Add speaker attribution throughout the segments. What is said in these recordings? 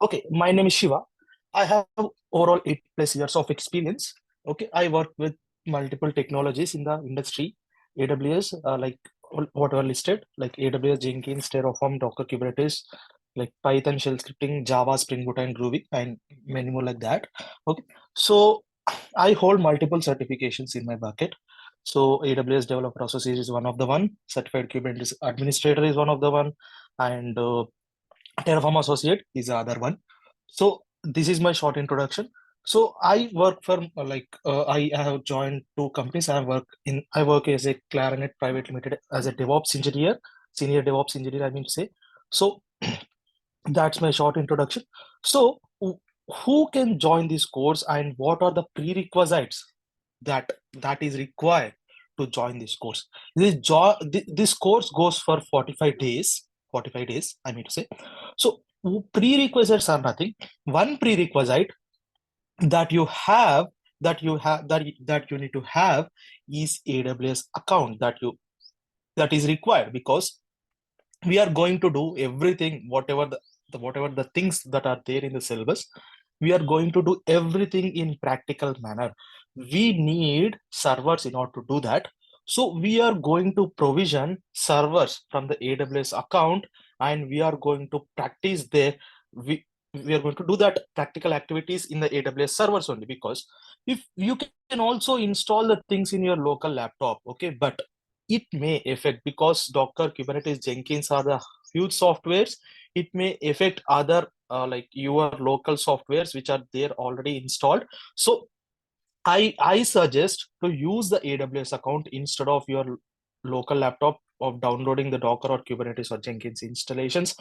Speaker 1: Okay, my name is Shiva. I have overall 8+ years of experience. Okay, I work with multiple technologies in the industry. AWS, like what are listed, like AWS, Jenkins, Terraform, Docker, Kubernetes, like Python, shell scripting, Java, Spring Boot, and Groovy, and many more like that. Okay, so I hold multiple certifications in my bucket. So AWS Developer Associate is one of the one, Certified Kubernetes Administrator is one of the one, and Terraform Associate is the other one. So this is my short introduction. So I work for I have joined two companies. I work as a Clarinet Private Limited as a DevOps engineer, senior DevOps engineer, I mean to say. So that's my short introduction. So who can join this course and what are the prerequisites that is required to join this course? This course goes for 45 days. 45 days, I mean to say. So prerequisites are nothing. One prerequisite that you have that you need to have is AWS account that is required, because we are going to do everything, whatever the things that are there in the syllabus, we are going to do everything in practical manner. We need servers in order to do that. So we are going to provision servers from the AWS account, and we are going to practice there. We are going to do that practical activities in the AWS servers only, because if you can also install the things in your local laptop, okay, but it may affect, because Docker, Kubernetes, Jenkins are the huge softwares. It may affect other like your local softwares which are there already installed. So I suggest to use the AWS account instead of your local laptop, of downloading the Docker or Kubernetes or Jenkins installations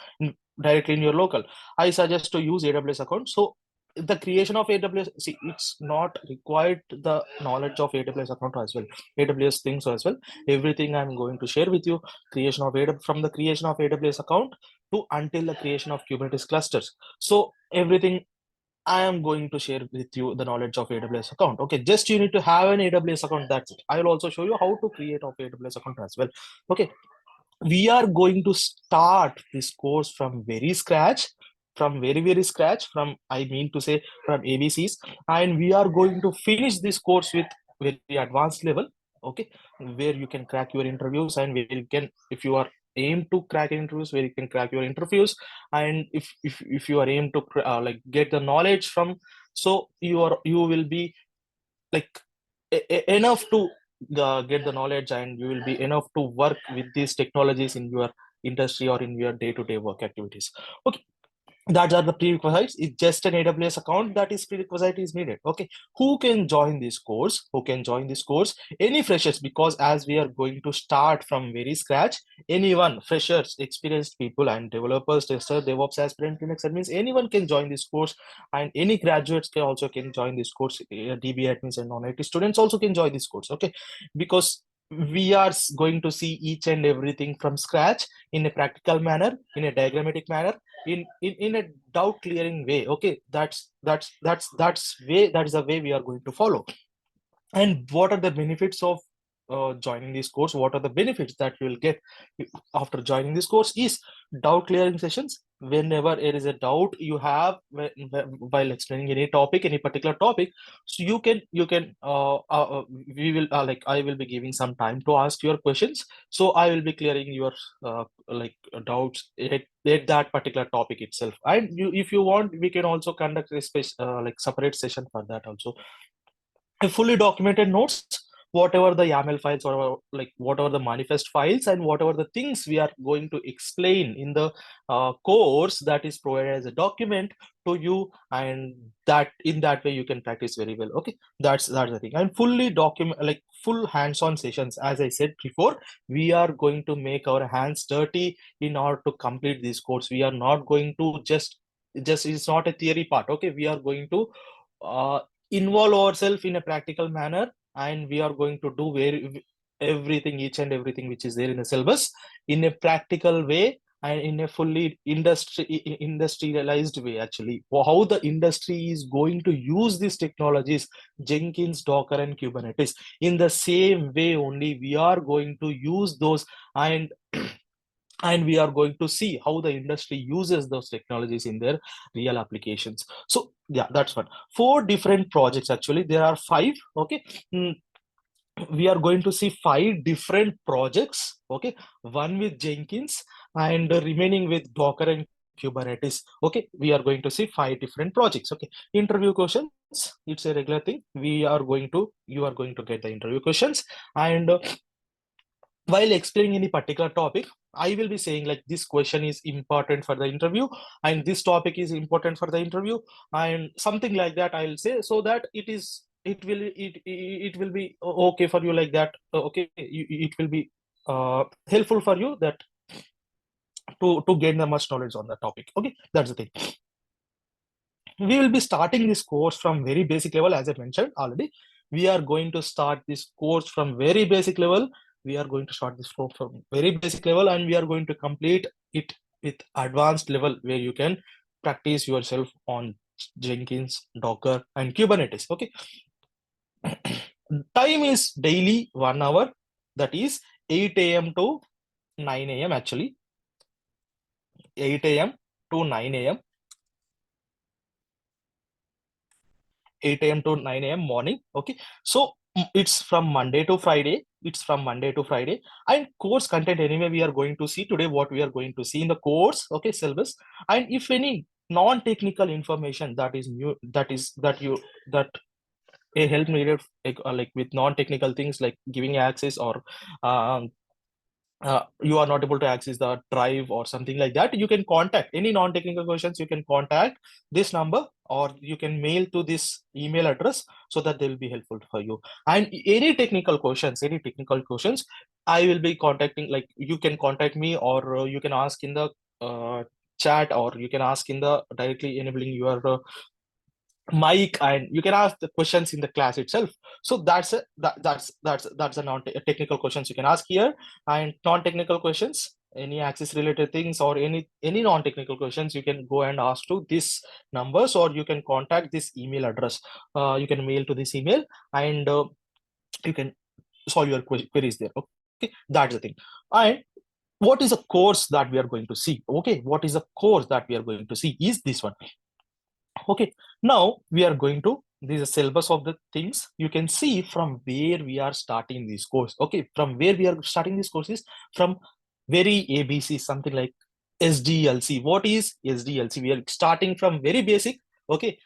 Speaker 1: directly in your local. I suggest to use AWS account. So the creation of AWS, see, it's not required the knowledge of AWS account as well, AWS things as well. Everything I'm going to share with you, creation of AWS, from the creation of AWS account to until the creation of Kubernetes clusters. So everything I am going to share with you the knowledge of AWS account. Okay, just you need to have an AWS account. That's it. I will also show you how to create of AWS account as well. Okay, we are going to start this course from very scratch, from very scratch, from, I mean to say, from ABCs, and we are going to finish this course with very advanced level. Okay, where you can crack your interviews, and where you can, if you are aim to crack interviews, where you can crack your interviews, and if you are aim to like get the knowledge from, so you will be like enough to get the knowledge, and you will be enough to work with these technologies in your industry or in your day-to-day work activities. Okay, that are the prerequisites. It's just an AWS account that is prerequisite is needed. Okay, who can join this course? Who can join this course? Any freshers, because as we are going to start from very scratch, anyone, freshers, experienced people, and developers, tester, DevOps aspirant, Linux admins, anyone can join this course, and any graduates can also join this course. DB admins and non-IT students also can join this course. Okay, because we are going to see each and everything from scratch in a practical manner, in a diagrammatic manner, in a doubt clearing way. Okay, that's the way we are going to follow. And what are the benefits of joining this course? What are the benefits that you will get after joining this course is doubt clearing sessions. Whenever there is a doubt you have while explaining any topic, any particular topic, so you can we will like I will be giving some time to ask your questions, so I will be clearing your like doubts at that particular topic itself. And if you want, we can also conduct a special like separate session for that also. A fully documented notes, whatever the YAML files, or like whatever the manifest files, and whatever the things we are going to explain in the course, that is provided as a document to you, and that in that way you can practice very well. Okay, that's the thing. And fully document, like full hands-on sessions. As I said before, we are going to make our hands dirty in order to complete this course. We are not going to just it's not a theory part. Okay, we are going to uh, involve ourselves in a practical manner, and we are going to do everything, each and everything which is there in the syllabus, in a practical way, and in a fully industrialized way. Actually, how the industry is going to use these technologies, Jenkins, Docker, and Kubernetes, in the same way only we are going to use those. And and we are going to see how the industry uses those technologies in their real applications. So yeah, that's one. 4 different projects, actually there are 5. Okay. Mm, we are going to see 5 different projects. Okay, one with Jenkins and remaining with Docker and Kubernetes. Okay, we are going to see 5 different projects. Okay, interview questions, it's a regular thing. You are going to get the interview questions, and while explaining any particular topic, I will be saying like this question is important for the interview, and this topic is important for the interview, and something like that I'll say, so that it will be okay for you, like that. Okay, it will be helpful for you, that to gain the much knowledge on the topic. Okay, that's the thing. We will be starting this course from very basic level, as I mentioned already. We are going to start this course from very basic level. We are going to start this course from very basic level, and we are going to complete it with advanced level, where you can practice yourself on Jenkins, Docker, and Kubernetes. Okay. Time is daily 1 hour, that is 8 a.m. to 9 a.m. actually. 8 a.m. to 9 a.m. 8 a.m. to 9 a.m. morning. Okay, so it's from Monday to Friday. It's from Monday to Friday. And course content, anyway, we are going to see today what we are going to see in the course. Okay, syllabus. And if any non-technical information that is new, that a help needed, like with non-technical things like giving access, or um, you are not able to access the drive or something like that, you can contact any non-technical questions. You can contact this number, or you can mail to this email address, so that they will be helpful for you. And any technical questions, I will be contacting. Like, you can contact me, or you can ask in the chat, or you can ask in the directly enabling your mic, and you can ask the questions in the class itself. So that's a non-technical questions you can ask here. And non-technical questions, any access related things, or any non-technical questions, you can go and ask to this numbers, or you can contact this email address. You can mail to this email, and you can solve your queries there. Okay, that's the thing. And what is a course that we are going to see? Okay, what is a course that we are going to see is this one. Okay, now we are going to, this is a syllabus of the things. You can see from where we are starting this course. Okay, from where we are starting this course is from very ABC, something like SDLC. What is SDLC? We are starting from very basic. Okay,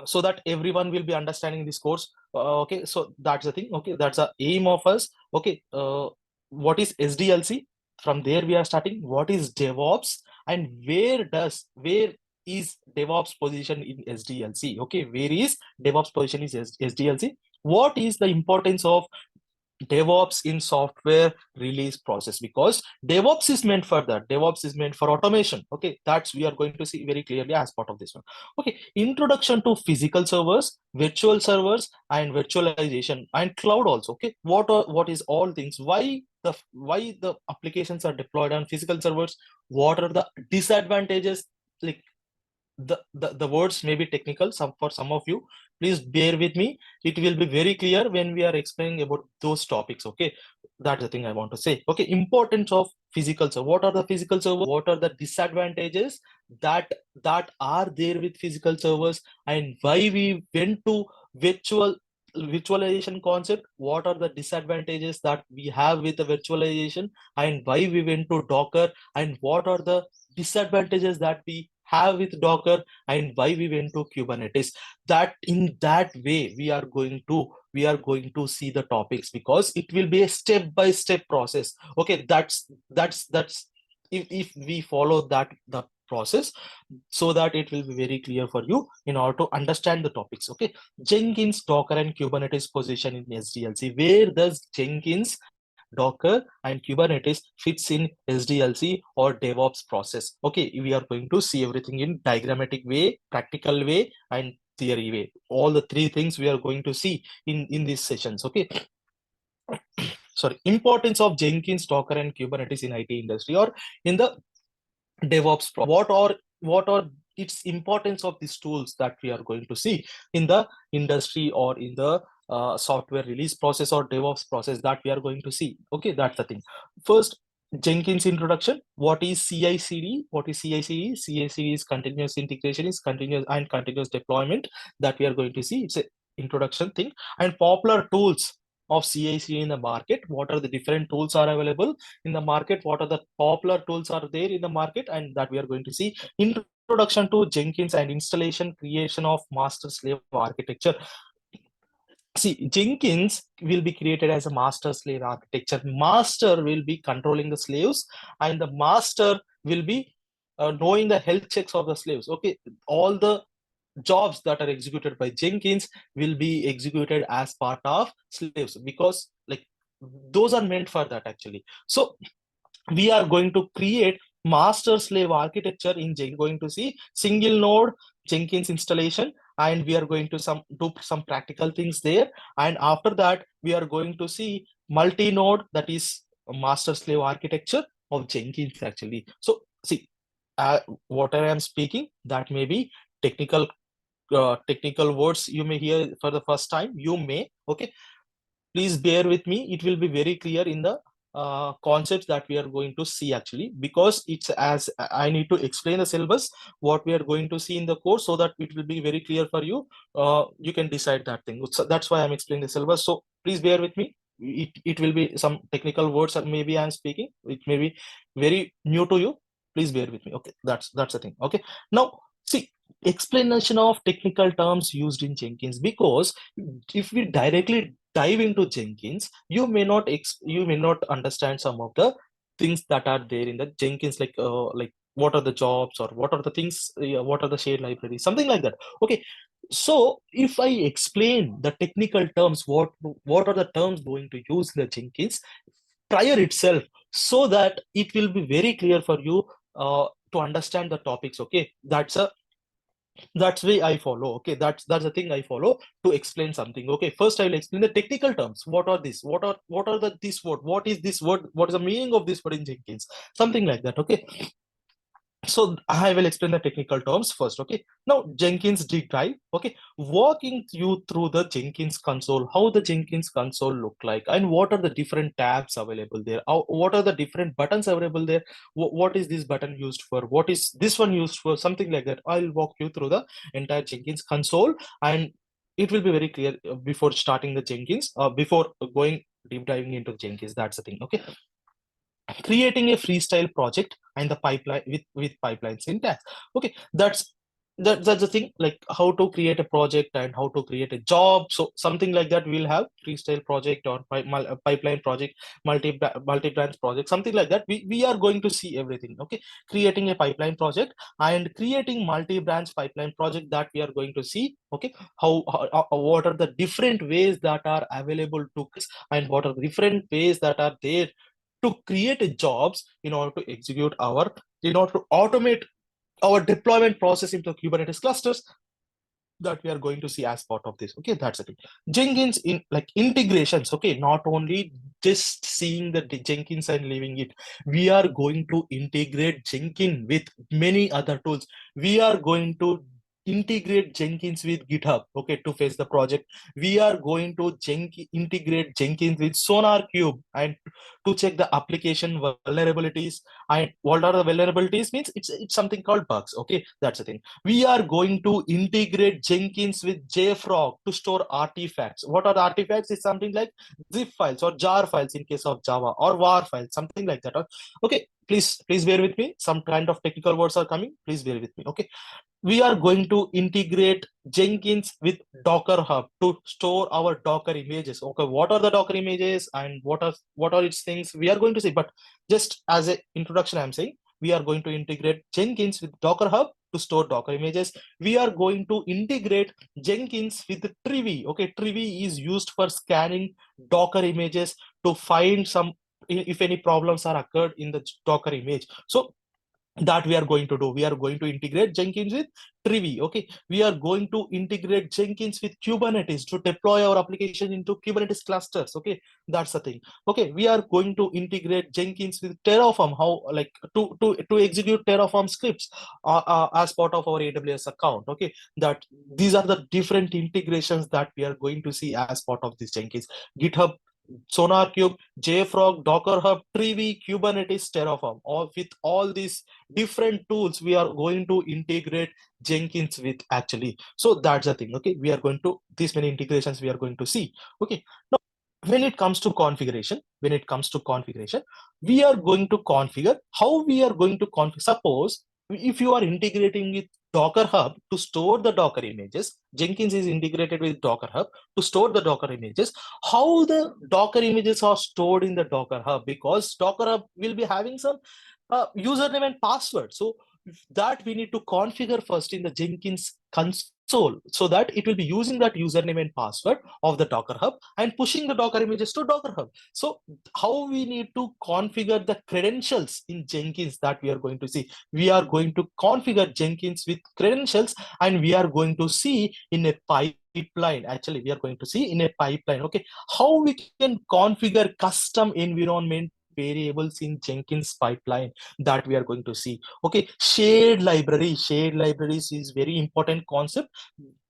Speaker 1: so that everyone will be understanding this course. Okay, so that's the thing. Okay, that's the aim of us. Okay, what is SDLC? From there we are starting. What is DevOps, and where is DevOps position in SDLC? Okay, where is DevOps position is SDLC? What is the importance of DevOps in software release process? Because DevOps is meant for that. DevOps is meant for automation. Okay, that's we are going to see very clearly as part of this one. Okay, introduction to physical servers, virtual servers, and virtualization, and cloud also. Okay, what is all things? Why the applications are deployed on physical servers? What are the disadvantages? Like, the words may be technical for some of you. Please bear with me. It will be very clear when we are explaining about those topics. Okay, that's the thing I want to say. Okay, importance of physical server. What are the physical servers? What are the disadvantages that are there with physical servers, and why we went to virtualization concept? What are the disadvantages that we have with the virtualization, and why we went to Docker, and what are the disadvantages that we have with Docker, and why we went to Kubernetes? That in that way we are going to see the topics, because it will be a step-by-step process. Okay, that's if we follow the process, so that it will be very clear for you in order to understand the topics. Okay, Jenkins, Docker, and Kubernetes position in SDLC. Where does Jenkins, Docker, and Kubernetes fits in SDLC or DevOps process? Okay, we are going to see everything in diagrammatic way, practical way, and theory way. All the 3 things we are going to see in these sessions. Okay. Sorry, importance of Jenkins, Docker, and Kubernetes in IT industry, or in the DevOps. What are its importance of these tools that we are going to see in the industry, or in the software release process or DevOps process that we are going to see. Okay, that's the thing. First, Jenkins introduction. What is CI/CD? What is CI/CD? CI/CD is continuous integration, is continuous deployment that we are going to see. It's an introduction thing. And popular tools of CI/CD in the market. What are the different tools are available in the market? What are the popular tools are there in the market? And that we are going to see. Introduction to Jenkins and installation, creation of master slave architecture. See, Jenkins will be created as a master slave architecture. Master will be controlling the slaves, and the master will be knowing the health checks of the slaves. Okay, all the jobs that are executed by Jenkins will be executed as part of slaves, because like those are meant for that actually. So we are going to create master slave architecture in going to see single node Jenkins installation, and we are going to do some practical things there. And after that, we are going to see multi-node, that is a master slave architecture of Jenkins actually. So see, what I am speaking, that may be technical technical words you may hear for the first time. You may, okay, please bear with me. It will be very clear in the concepts that we are going to see actually, because it's as I need to explain the syllabus, what we are going to see in the course, so that it will be very clear for you. You can decide that thing. So that's why I'm explaining the syllabus. So please bear with me. It will be some technical words that maybe I'm speaking. It may be very new to you. Please bear with me. Okay, that's the thing. Okay, now see, explanation of technical terms used in Jenkins, because if we directly dive into Jenkins, you may not understand some of the things that are there in the Jenkins, like what are the jobs, or what are the things, what are the shared libraries, something like that. Okay, so if I explain the technical terms, what are the terms going to use in the Jenkins prior itself, so that it will be very clear for you to understand the topics. Okay, that's way I follow. Okay, that's the thing I follow to explain something. Okay, first I will explain the technical terms. What are this? What are this word? What is this word? What is the meaning of this word in Jenkins? Something like that. Okay, so I will explain the technical terms first. Okay, now Jenkins deep dive. Okay, walking you through the Jenkins console, how the Jenkins console look like, and what are the different tabs available there, what are the different buttons available there, what is this button used for, what is this one used for, something like that. I'll walk you through the entire Jenkins console, and it will be very clear before starting the Jenkins, before going deep diving into Jenkins. That's the thing. Okay, creating a freestyle project and the pipeline with pipeline syntax. Okay, that's the thing, like how to create a project and how to create a job. So something like that, we'll have freestyle project or pipeline project, multi-branch project, something like that. We are going to see everything. Okay, creating a pipeline project and creating multi-branch pipeline project, that we are going to see. Okay, how what are the different ways that are available to, and what are the different ways that are there to create jobs in order to in order to automate our deployment process into Kubernetes clusters, that we are going to see as part of this. Okay, that's it. Jenkins in like integrations. Okay, not only just seeing the Jenkins and leaving it, we are going to integrate Jenkins with many other tools. We are going to integrate Jenkins with GitHub, okay, to face the project. We are going to integrate Jenkins with SonarQube and to check the application vulnerabilities. And what are the vulnerabilities? Means it's something called bugs. Okay, that's the thing. We are going to integrate Jenkins with JFrog to store artifacts. What are the artifacts? Is something like zip files or jar files in case of Java, or war files, something like that. Okay, please bear with me. Some kind of technical words are coming. Please bear with me. Okay, we are going to integrate Jenkins with Docker Hub to store our Docker images. Okay, what are the Docker images and what are its things? We are going to see, but just as an introduction, I'm saying we are going to integrate Jenkins with Docker Hub to store Docker images. We are going to integrate Jenkins with Trivy. Okay, Trivy is used for scanning Docker images to find some if any problems are occurred in the Docker image. So that we are going to do. We are going to integrate Jenkins with Trivy. Okay, we are going to integrate Jenkins with Kubernetes to deploy our application into Kubernetes clusters. Okay, that's the thing. Okay, we are going to integrate Jenkins with Terraform, how like to execute Terraform scripts as part of our AWS account. Okay, that these are the different integrations that we are going to see as part of this Jenkins. GitHub SonarQube, JFrog, Docker Hub, Trivi, Kubernetes, Terraform. All with all these different tools, we are going to integrate Jenkins with actually. So that's the thing. Okay, we are going to these many integrations we are going to see. Okay, now when it comes to configuration, we are going to configure how we are going to configure. Suppose if you are integrating with Docker Hub to store the Docker images, Jenkins is integrated with Docker Hub to store the Docker images. How the Docker images are stored in the Docker Hub? Because Docker Hub will be having some username and password. So that we need to configure first in the Jenkins console so that it will be using that username and password of the Docker Hub and pushing the Docker images to Docker Hub. So how we need to configure the credentials in Jenkins, that we are going to see. We are going to configure Jenkins with credentials, and we are going to see in a pipeline. Actually, we are going to see in a pipeline, okay, how we can configure custom environment variables in Jenkins pipeline, that we are going to see. Okay, shared libraries is very important concept.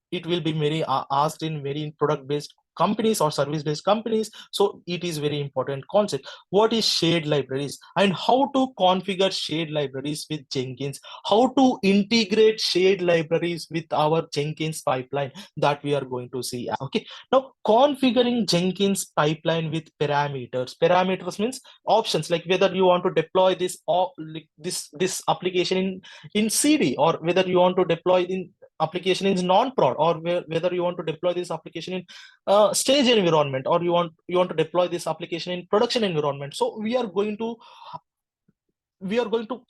Speaker 1: It will be very asked in very product based companies or service based companies, so it is very important concept. What is shared libraries and how to configure shared libraries with Jenkins, how to integrate shared libraries with our Jenkins pipeline, that we are going to see. Okay, now configuring Jenkins pipeline with parameters means options, like whether you want to deploy this or like this application in CD, or whether you want to deploy in application in non-prod, or whether you want to deploy this application in stage environment, or you want to deploy this application in production environment. So we are going to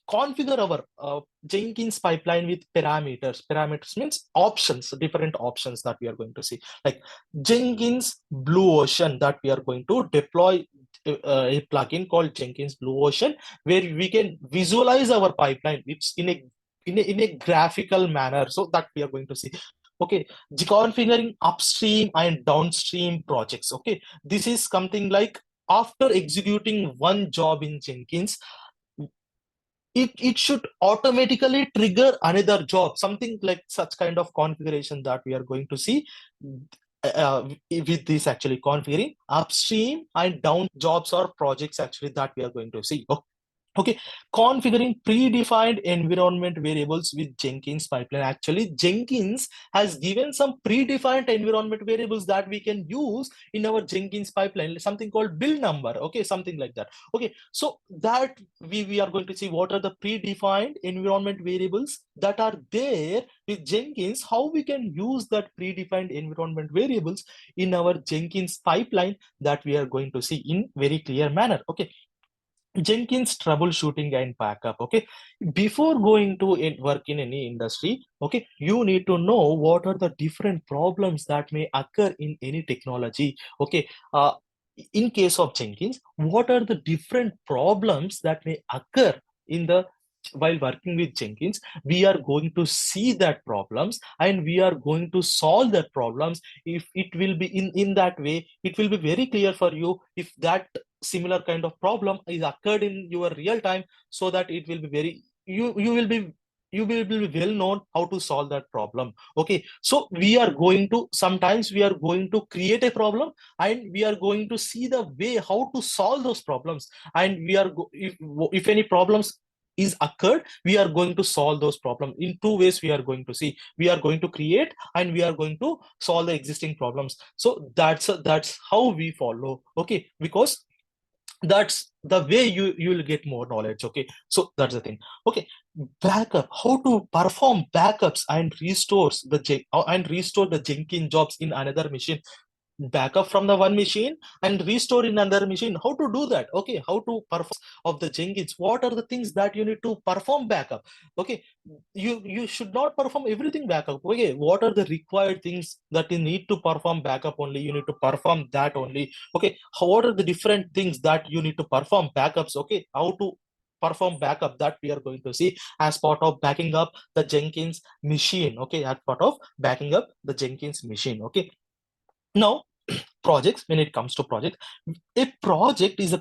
Speaker 1: configure our Jenkins pipeline with parameters. Parameters means options, different options that we are going to see, like Jenkins Blue Ocean, that we are going to deploy a plugin called Jenkins Blue Ocean, where we can visualize our pipeline. It's in a graphical manner, so that we are going to see. Okay, configuring upstream and downstream projects. Okay, this is something like after executing one job in Jenkins, it should automatically trigger another job, something like such kind of configuration that we are going to see with this actually configuring upstream and down jobs or projects actually, that we are going to see. Okay, configuring predefined environment variables with Jenkins pipeline. Actually, Jenkins has given some predefined environment variables that we can use in our Jenkins pipeline, something called build number. Okay, something like that. Okay, so that we are going to see what are the predefined environment variables that are there with Jenkins, how we can use that predefined environment variables in our Jenkins pipeline, that we are going to see in very clear manner. Okay, Jenkins troubleshooting and backup. Okay, before going to work in any industry, okay, you need to know what are the different problems that may occur in any technology. Okay, in case of Jenkins, what are the different problems that may occur in the while working with Jenkins? We are going to see that problems, and we are going to solve that problems. If it will be in that way, it will be very clear for you if that similar kind of problem is occurred in your real time, so that it will be very you will be well known how to solve that problem. Okay, so we are going to sometimes we are going to create a problem, and we are going to see the way how to solve those problems, and we are if any problems is occurred, we are going to solve those problems in two ways. We are going to see, we are going to create, and we are going to solve the existing problems. So that's how we follow. Okay, because that's the way you will get more knowledge. Okay, so that's the thing. Okay, backup, how to perform backups and restore the Jenkins jobs in another machine. Backup from the one machine and restore in another machine, how to do that? Okay, how to perform of the Jenkins, what are the things that you need to perform backup? Okay, you should not perform everything backup. Okay, what are the required things that you need to perform backup? Only you need to perform that only. Okay, what are the different things that you need to perform backups? Okay, how to perform backup, that we are going to see as part of backing up the Jenkins machine. Okay, as part of backing up the Jenkins machine. Okay, now projects. When it comes to project, a project is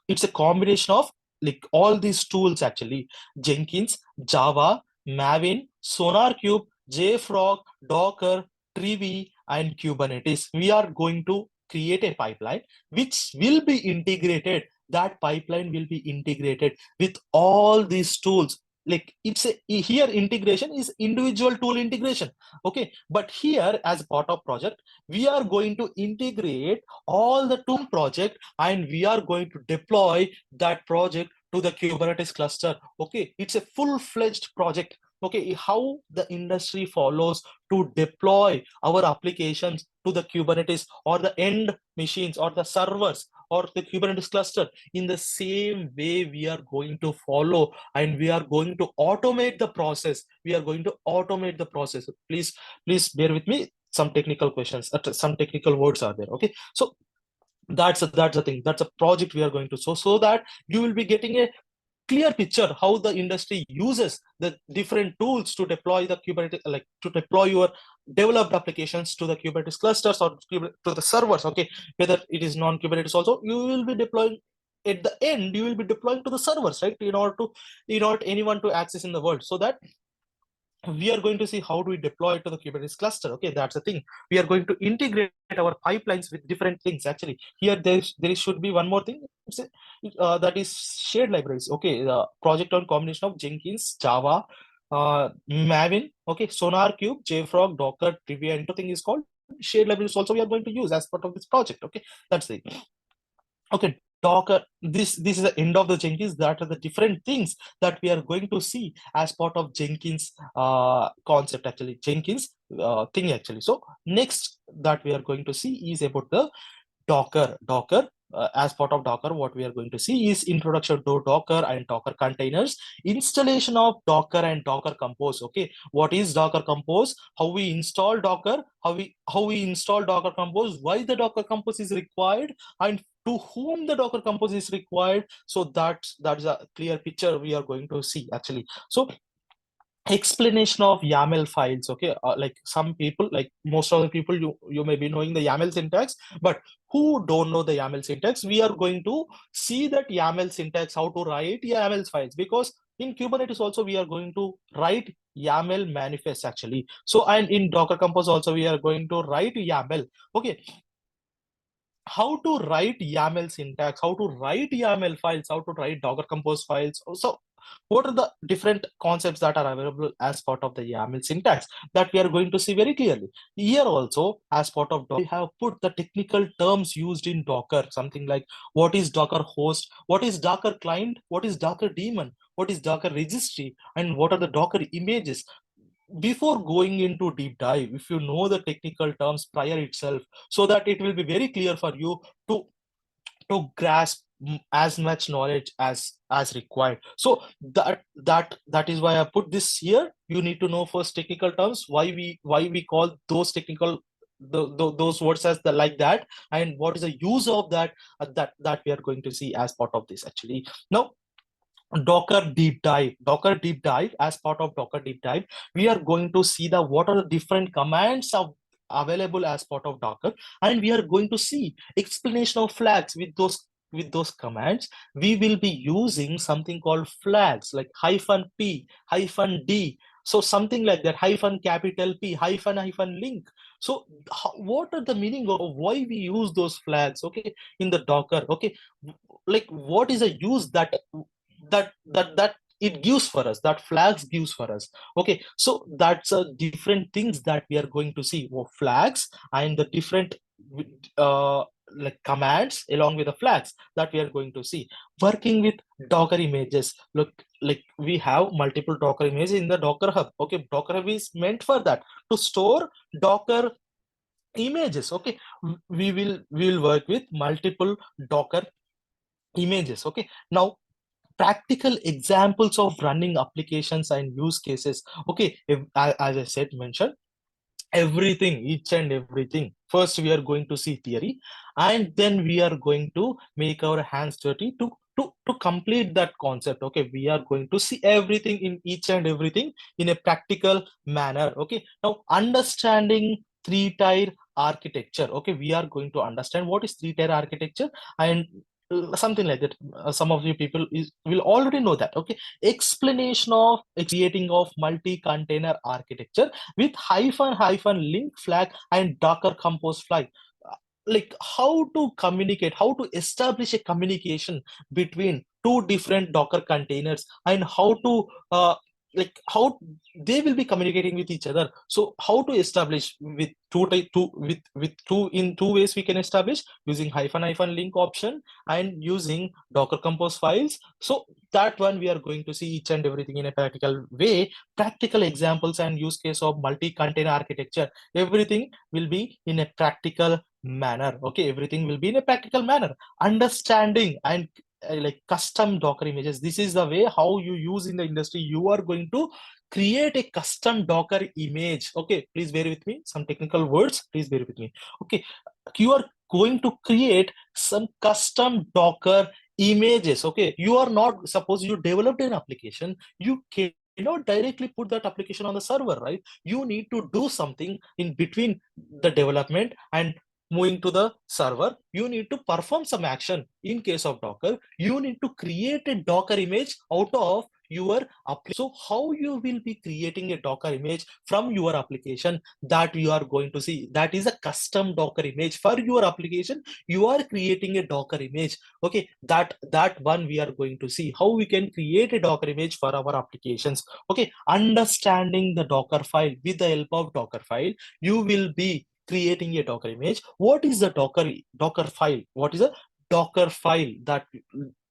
Speaker 1: it's a combination of like all these tools actually: Jenkins, Java, Maven, SonarQube, JFrog, Docker, Trivi, and Kubernetes. We are going to create a pipeline which will be integrated. That pipeline will be integrated with all these tools. Like it's a here integration is individual tool integration. Okay, but here as part of project, we are going to integrate all the tool project and we are going to deploy that project to the Kubernetes cluster. Okay, it's a full-fledged project. Okay, how the industry follows to deploy our applications to the Kubernetes or the end machines or the servers or the Kubernetes cluster, in the same way we are going to follow, and we are going to automate the process. We are going to automate the process. Please bear with me. Some technical questions, some technical words are there. Okay, so that's the thing. That's a project we are going to so that you will be getting a clear picture how the industry uses the different tools to deploy the Kubernetes, like to deploy your developed applications to the Kubernetes clusters or to the servers. Okay, whether it is non-Kubernetes also, you will be deploying at the end, you will be deploying to the servers, right? In order anyone to access in the world, so that we are going to see how do we deploy it to the Kubernetes cluster. Okay, that's the thing. We are going to integrate our pipelines with different things. Actually, here there should be one more thing, that is shared libraries. Okay, the project on combination of Jenkins, Java, Maven, okay, SonarQube, JFrog, Docker, Trivia, and everything is called shared libraries. Also, we are going to use as part of this project. Okay, that's it. Okay, Docker, this is the end of the Jenkins. That are the different things that we are going to see as part of Jenkins concept, actually, Jenkins thing, actually. So next that we are going to see is about the Docker. As part of Docker, what we are going to see is introduction to Docker and Docker containers, installation of Docker and Docker Compose. Okay, what is Docker Compose? How we install Docker? How we install Docker Compose? Why the Docker Compose is required? And to whom the Docker Compose is required? So that's a clear picture we are going to see, actually. So explanation of YAML files. Okay, like some people, like most of the people, you may be knowing the YAML syntax, but who don't know the YAML syntax, we are going to see that YAML syntax, how to write YAML files, because in Kubernetes also we are going to write YAML manifest, actually. So, and in Docker Compose also we are going to write YAML. Okay, how to write YAML syntax, how to write YAML files, how to write Docker Compose files. So what are the different concepts that are available as part of the YAML syntax that we are going to see very clearly. Here also, as part of Docker, we have put the technical terms used in Docker, something like what is Docker host, what is Docker client, what is Docker daemon, what is Docker registry, and what are the Docker images. Before going into deep dive, if you know the technical terms prior itself, so that it will be very clear for you to grasp as much knowledge as required. So that is why I put this here. You need to know first technical terms, why we call those technical those words as the like that, and what is the use of that, that we are going to see as part of this, actually. Now, Docker deep dive. As part of Docker deep dive, we are going to see the what are the different commands available as part of Docker, and we are going to see explanation of flags with those commands. We will be using something called flags, like -p, -d, so something like that, capital P, link. So what are the meaning of why we use those flags, okay, in the Docker? Okay, like what is the use that it gives for us, that flags gives for us. Okay, so that's different things that we are going to see, flags and the different like commands along with the flags that we are going to see. Working with Docker images, look, like we have multiple Docker images in the Docker Hub. Okay, Docker Hub is meant for that, to store Docker images. Okay, we will work with multiple Docker images. Okay, now practical examples of running applications and use cases. Okay, as I said, mentioned everything, each and everything. First we are going to see theory, and then we are going to make our hands dirty to complete that concept. Okay, we are going to see everything in each and everything in a practical manner. Okay, now understanding three-tier architecture. Okay, we are going to understand what is three-tier architecture, and something like that. Some of you people will already know that. Okay, explanation of creating of multi-container architecture with -link flag and Docker Compose flag. like how to communicate, how to establish a communication between two different Docker containers, and how to like how they will be communicating with each other. So how to establish with two in two ways we can establish, using hyphen link option and using Docker Compose files. So that one we are going to see each and everything in a practical way, practical examples and use case of multi-container architecture. Everything will be in a practical manner. Okay, everything will be in a practical manner. Understanding and like custom Docker images, this is the way how you use in the industry. You are going to create a custom Docker image. Okay, please bear with me, some technical words, please bear with me. Okay, you are going to create some custom Docker images. Okay, you are not, suppose you developed an application, you cannot directly put that application on the server, right? You need to do something in between the development and moving to the server. You need to perform some action. In case of Docker, you need to create a Docker image out of your application. So how you will be creating a Docker image from your application, that you are going to see, that is a custom Docker image for your application. You are creating a Docker image. Okay, that one we are going to see how we can create a Docker image for our applications. Okay, understanding the Docker file, with the help of Docker file, you will be creating a Docker image. What is the Docker file? What is a Docker file?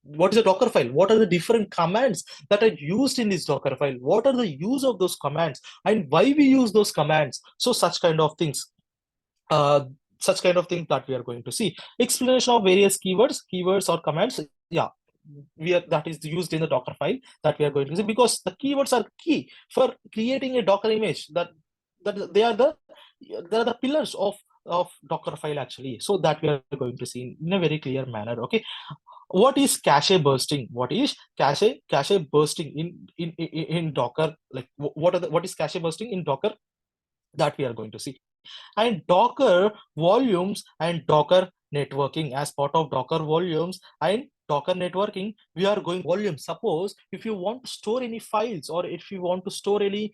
Speaker 1: What is a Docker file? What are the different commands that are used in this Docker file? What are the use of those commands, and why we use those commands? So such kind of things. Such kind of things that we are going to see. Explanation of various keywords or commands. Yeah, that is used in the Docker file that we are going to see, because the keywords are key for creating a Docker image. That they are the pillars of Docker file actually. So that we are going to see in a very clear manner. Okay, what is cache bursting? What is cache bursting in Docker? Like what is cache bursting in Docker? That we are going to see. And Docker volumes and Docker networking. As part of Docker volumes and Docker networking, we are going volume. Suppose if you want to store any files, or if you want to store any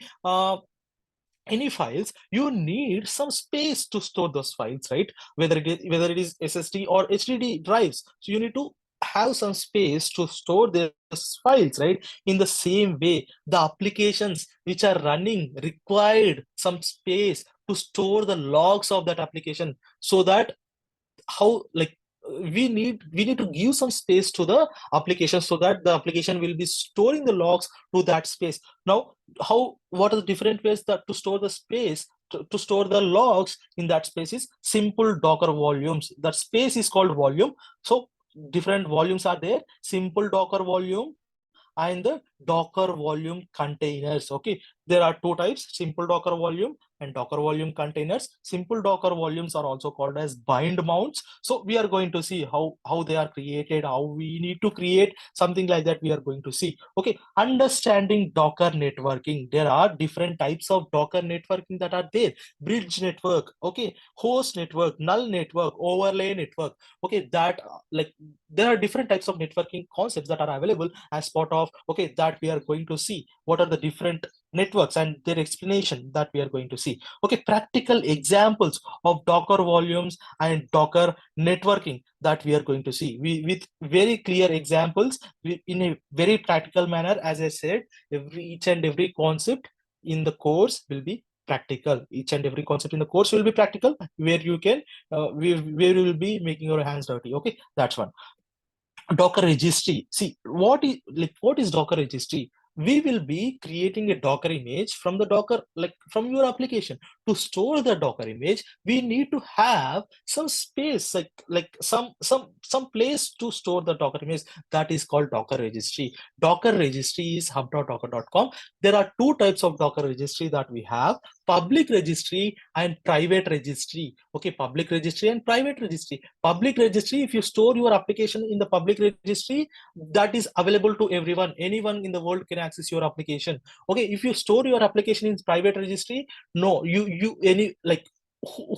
Speaker 1: files, you need some space to store those files, right? Whether it is SSD or HDD drives, so you need to have some space to store those files, right? In the same way, the applications which are running required some space to store the logs of that application, so that how like we need to give some space to the application, so that the application will be storing the logs to that space. Now, what are the different ways that to store the space, to store the logs in that space is simple Docker volumes. That space is called volume. So different volumes are there: simple Docker volume and the Docker volume containers. Okay, there are two types: simple Docker volume and Docker volume containers. Simple Docker volumes are also called as bind mounts. So we are going to see how they are created, how we need to create something like that. We are going to see. Okay, understanding Docker networking. There are different types of Docker networking that are there: bridge network, okay, host network, null network, overlay network. Okay, that like there are different types of networking concepts that are available as part of, okay, that we are going to see. What are the different networks and their explanation that we are going to see. Okay, practical examples of Docker volumes and Docker networking that we are going to see, with very clear examples, in a very practical manner. As I said, each and every concept in the course will be practical. Each and every concept in the course will be practical, where you can where you will be making your hands dirty. Okay, that's one. Docker registry. See, what is Docker registry? We will be creating a Docker image from the Docker, like from your application. To store the Docker image, we need to have some space, like some place to store the Docker image. That is called Docker registry. Docker registry is hub.docker.com. There are two types of Docker registry that we have: public registry and private registry. Okay, public registry and private registry. Public registry, if you store your application in the public registry, that is available to everyone. Anyone in the world can access your application. Okay, if you store your application in private registry, no, you any like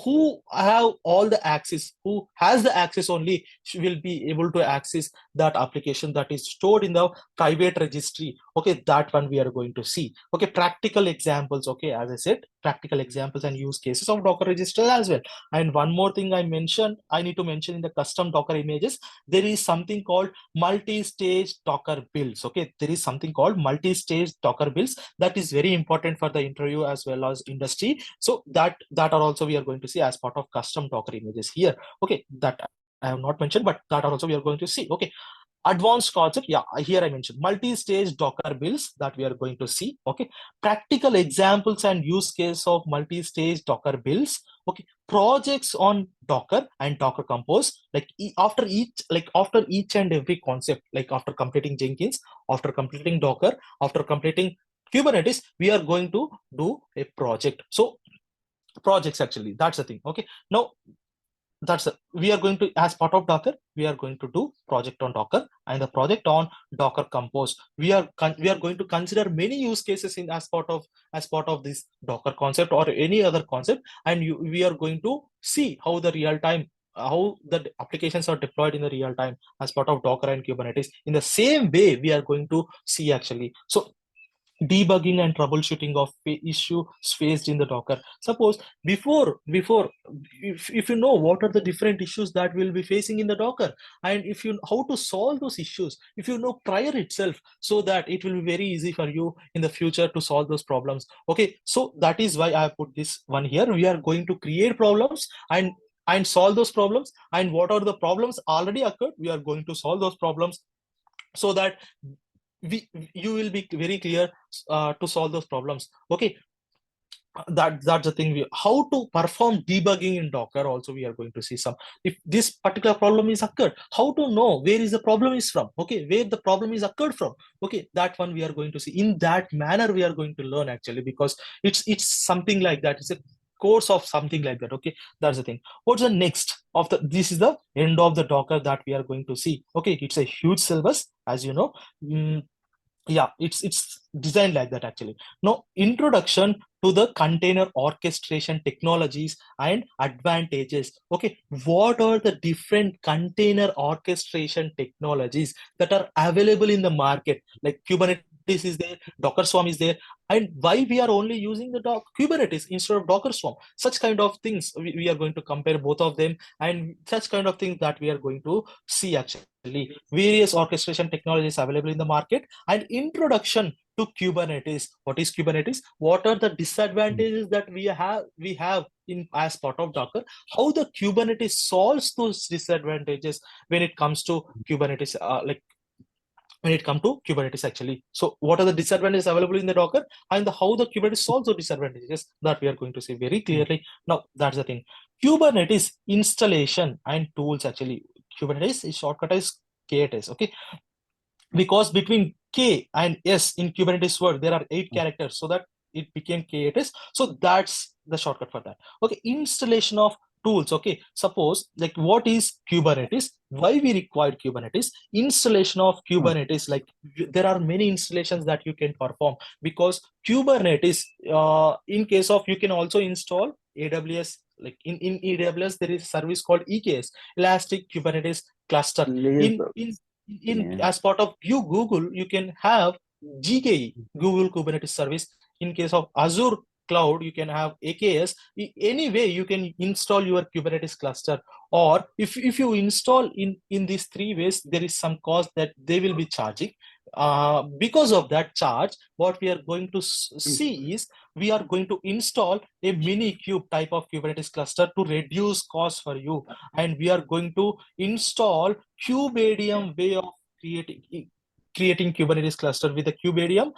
Speaker 1: who have all the access, who has the access only will be able to access that application that is stored in the private registry. Okay, that one we are going to see. Okay, practical examples. Okay, as I said, practical examples and use cases of Docker registers as well. And one more thing I need to mention in the custom Docker images, there is something called multi-stage Docker builds. Okay, there is something called multi-stage Docker builds that is very important for the interview as well as industry. So that are also we are going to see as part of custom Docker images here. Okay, that I have not mentioned, but that are also we are going to see. Okay, advanced concept, yeah, here I mentioned multi-stage Docker builds that we are going to see. Okay, practical examples and use case of multi-stage Docker builds. Okay, projects on Docker and Docker Compose, like after each and every concept, like after completing Jenkins, after completing Docker, after completing Kubernetes, we are going to do a project. So projects, actually, that's the thing. Okay, now we are going to, as part of Docker, we are going to do project on Docker and the project on Docker Compose. We are going to consider many use cases in as part of this Docker concept or any other concept, and we are going to see how the how the applications are deployed in the real time as part of Docker and Kubernetes. In the same way, we are going to see, actually. So debugging and troubleshooting of issues faced in the Docker. Suppose if you know what are the different issues that we'll be facing in the Docker, and if you how to solve those issues, if you know prior itself, so that it will be very easy for you in the future to solve those problems. Okay, so that is why I put this one here. We are going to create problems and solve those problems, and what are the problems already occurred, we are going to solve those problems, so that you will be very clear to solve those problems. Okay, that's the thing. How to perform debugging in Docker also we are going to see some. If this particular problem is occurred, how to know where is the problem is from. Okay, where the problem is occurred from. Okay, that one we are going to see. In that manner we are going to learn, actually, because it's something like that. It's a course of something like that. Okay, that's the thing. What's the next of the, this is the end of the Docker that we are going to see. Okay, it's a huge syllabus, as you know. Yeah, it's designed like that, actually. Now, introduction to the container orchestration technologies and advantages. Okay, what are the different container orchestration technologies that are available in the market? Like Kubernetes is there, Docker Swarm is there, and why we are only using the Kubernetes instead of Docker Swarm? Such kind of things we are going to compare both of them, and such kind of things that we are going to see, actually. Various orchestration technologies available in the market, and introduction to Kubernetes. What is Kubernetes? What are the disadvantages that we have in as part of Docker? How the Kubernetes solves those disadvantages when it comes to Kubernetes, when it comes to Kubernetes, actually. So what are the disadvantages available in the Docker, and how the Kubernetes solves those disadvantages, that we are going to see very clearly. Now, that's the thing. Kubernetes installation and tools, actually. Kubernetes is shortcut is KTS. Okay, because between K and S in Kubernetes word there are 8 characters, so that it became KTS. So that's the shortcut for that. Okay, installation of tools. Okay, suppose, like, what is Kubernetes, why we require Kubernetes, installation of Kubernetes. Like, there are many installations that you can perform, because Kubernetes, in case of, you can also install AWS. Like in AWS there is a service called EKS, Elastic Kubernetes Cluster. As part of Google, you can have GKE, Google Kubernetes Service. In case of Azure Cloud, you can have AKS. Anyway, you can install your Kubernetes cluster, or if you install in these 3 ways, there is some cost that they will be charging. Because of that charge, what we are going to see is, we are going to install a mini cube type of Kubernetes cluster to reduce cost for you, and we are going to install Kubedium way of creating Kubernetes cluster with a Kubedium,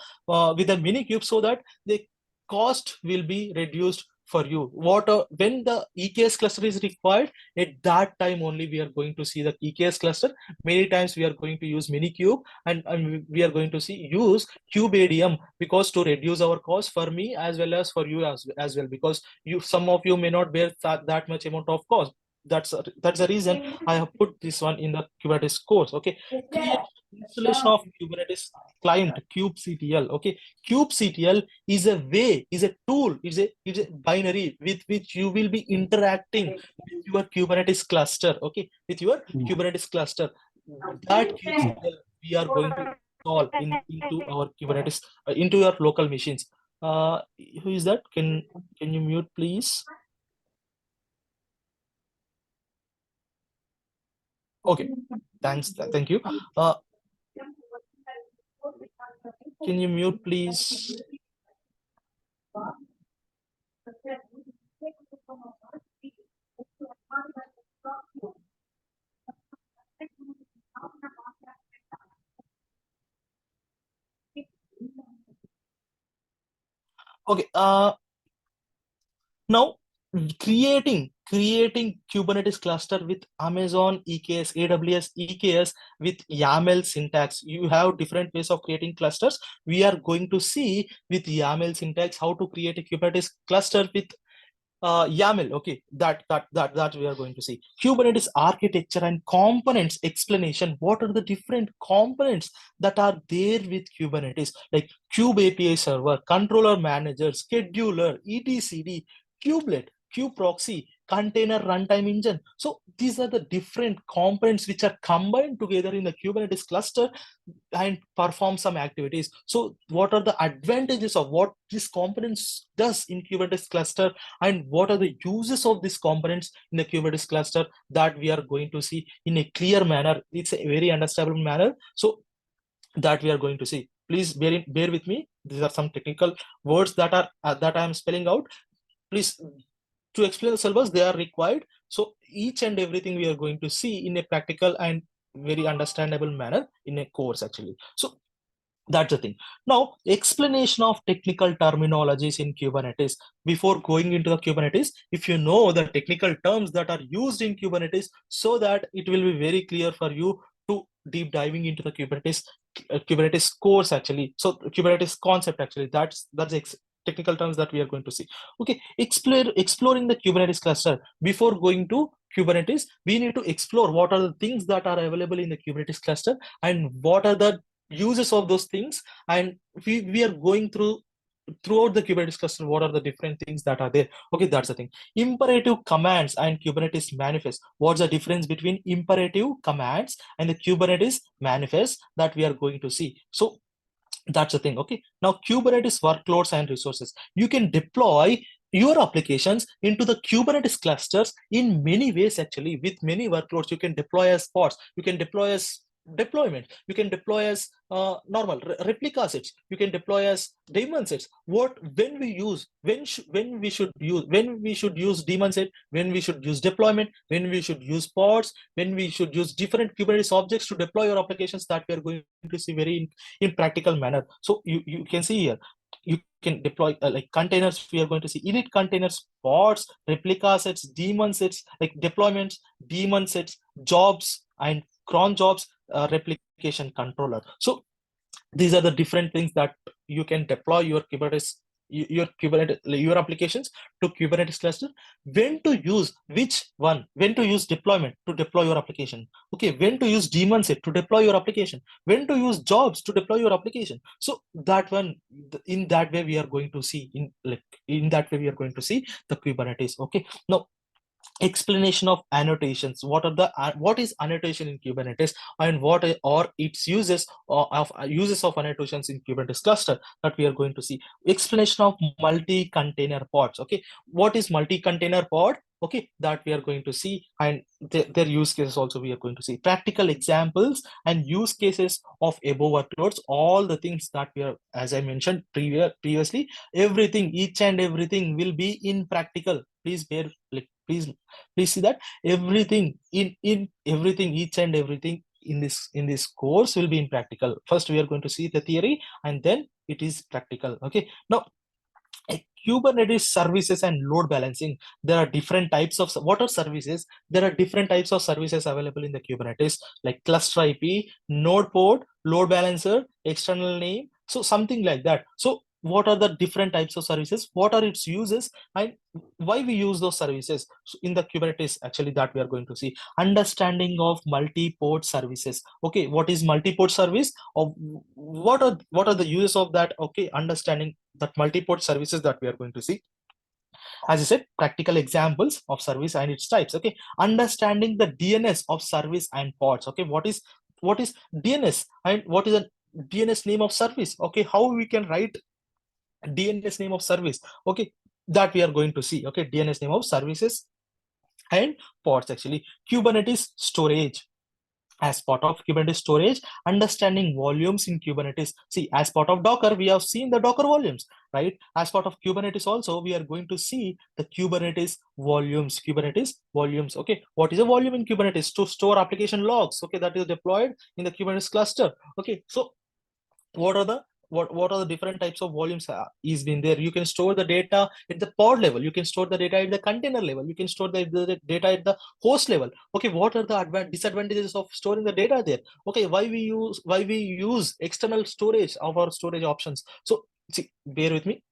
Speaker 1: with a mini cube, so that the cost will be reduced for you. When the EKS cluster is required, at that time only we are going to see the EKS cluster. Many times we are going to use Minikube, and we are going to use Kubedium, because to reduce our cost for me as well as for you as well, because some of you may not bear that much amount of cost. That's the reason I have put this one in the Kubernetes course. Okay, create installation of Kubernetes client, kubectl. Okay, kubectl is a tool, is a binary with which you will be interacting with your Kubernetes cluster. Okay, with your Kubernetes cluster. That kubectl we are going to install into our Kubernetes, into your local machines. Who is that? Can you mute, please? Okay, thanks. Thank you. Can you mute, please? Okay. Now creating Kubernetes cluster with Amazon EKS, AWS EKS with YAML syntax. You have different ways of creating clusters. We are going to see with YAML syntax how to create a Kubernetes cluster with YAML. Okay, that we are going to see. Kubernetes architecture and components explanation. What are the different components that are there with Kubernetes, like Kube API server, controller manager, scheduler, etcd, kubelet, kubeproxy, container runtime engine. So these are the different components which are combined together in the Kubernetes cluster and perform some activities. So what are the advantages of what this components does in Kubernetes cluster, and what are the uses of these components in the Kubernetes cluster, that we are going to see in a clear manner. It's a very understandable manner. So that we are going to see. Please bear with me. These are some technical words that I am spelling out. Please, to explain the syllabus, they are required. So each and everything we are going to see in a practical and very understandable manner in a course actually. So that's the thing. Now, explanation of technical terminologies in Kubernetes. Before going into the Kubernetes, if you know the technical terms that are used in Kubernetes, so that it will be very clear for you to deep diving into the Kubernetes course actually. So Kubernetes concept actually, that's technical terms that we are going to see. Okay, exploring the Kubernetes cluster. Before going to Kubernetes, we need to explore what are the things that are available in the Kubernetes cluster and what are the uses of those things, and we are going throughout the Kubernetes cluster, what are the different things that are there. Okay, that's the thing. Imperative commands and Kubernetes manifest. What's the difference between imperative commands and the Kubernetes manifest, that we are going to see. So that's the thing. Okay, now Kubernetes workloads and resources. You can deploy your applications into the Kubernetes clusters in many ways actually. With many workloads, you can deploy as pods, you can deploy as deployment, you can deploy as normal replica sets, you can deploy as daemon sets. What, when we use, when we should use daemon set, when we should use deployment, when we should use pods, when we should use different Kubernetes objects to deploy your applications, that we are going to see very in practical manner. So you can see here, you can deploy like containers. We are going to see init containers, pods, replica sets, daemon sets, like deployments, daemon sets, jobs, and cron jobs, replication controller. So these are the different things that you can deploy your Kubernetes, your applications to Kubernetes cluster. When to use which one, when to use deployment to deploy your application. Okay, when to use daemon set to deploy your application, when to use jobs to deploy your application. So that one, in that way we are going to see, in that way we are going to see the Kubernetes. Okay, now explanation of annotations. What is annotation in Kubernetes, and what are its uses, of uses of annotations in Kubernetes cluster, that we are going to see. Explanation of multi-container pods. Okay, what is multi-container pod? Okay, that we are going to see, and their use cases also we are going to see. Practical examples and use cases of above workloads. All the things that we are, as I mentioned previously, everything, each and everything will be in practical. Please bear, please see that everything in everything, each and everything in this course will be in practical. First we are going to see the theory, and then it is practical. Okay, now Kubernetes services and load balancing. There are different types of, what are services? There are different types of services available in the Kubernetes, like cluster IP, node port, load balancer, external name, so something like that. So what are the different types of services, what are its uses, and why we use those services in the Kubernetes actually, that we are going to see. Understanding of multi-port services. Okay, what is multi-port service, or what are the uses of that? Okay, understanding that multi-port services, that we are going to see. As I said, practical examples of service and its types. Okay, understanding the DNS of service and pods. Okay, what is DNS, and what is a DNS name of service. Okay, how we can write DNS name of service. Okay, that we are going to see. Okay, DNS name of services and pods. Actually, Kubernetes storage. As part of Kubernetes storage, understanding volumes in Kubernetes. See, as part of Docker, we have seen the Docker volumes, right? As part of Kubernetes also, we are going to see the Kubernetes volumes. Kubernetes volumes. Okay, what is a volume in Kubernetes? To store application logs. Okay, that is deployed in the Kubernetes cluster. Okay, so what are the what are the different types of volumes is been there? You can store the data at the pod level, you can store the data at the container level, you can store the data at the host level. Okay, what are the disadvantages of storing the data there? Okay, why we use external storage of our storage options? So see, bear with me.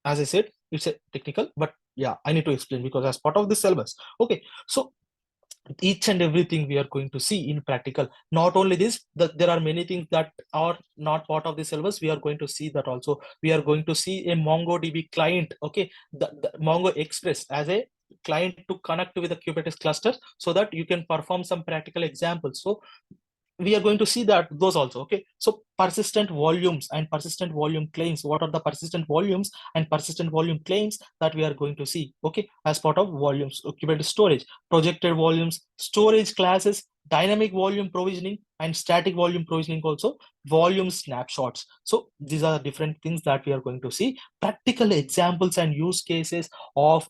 Speaker 1: As I said, it's a technical, but yeah, I need to explain because as part of the syllabus. Okay, so each and everything we are going to see in practical. Not only this, there are many things that are not part of the syllabus. We are going to see that also. We are going to see a MongoDB client. Okay, the Mongo Express as a client to connect with the Kubernetes cluster so that you can perform some practical examples. So we are going to see that those also. Okay, so persistent volumes and persistent volume claims. What are the persistent volumes and persistent volume claims that we are going to see? Okay, as part of volumes, Kubernetes storage, projected volumes, storage classes, dynamic volume provisioning, and static volume provisioning also, volume snapshots. So these are different things that we are going to see, practical examples and use cases of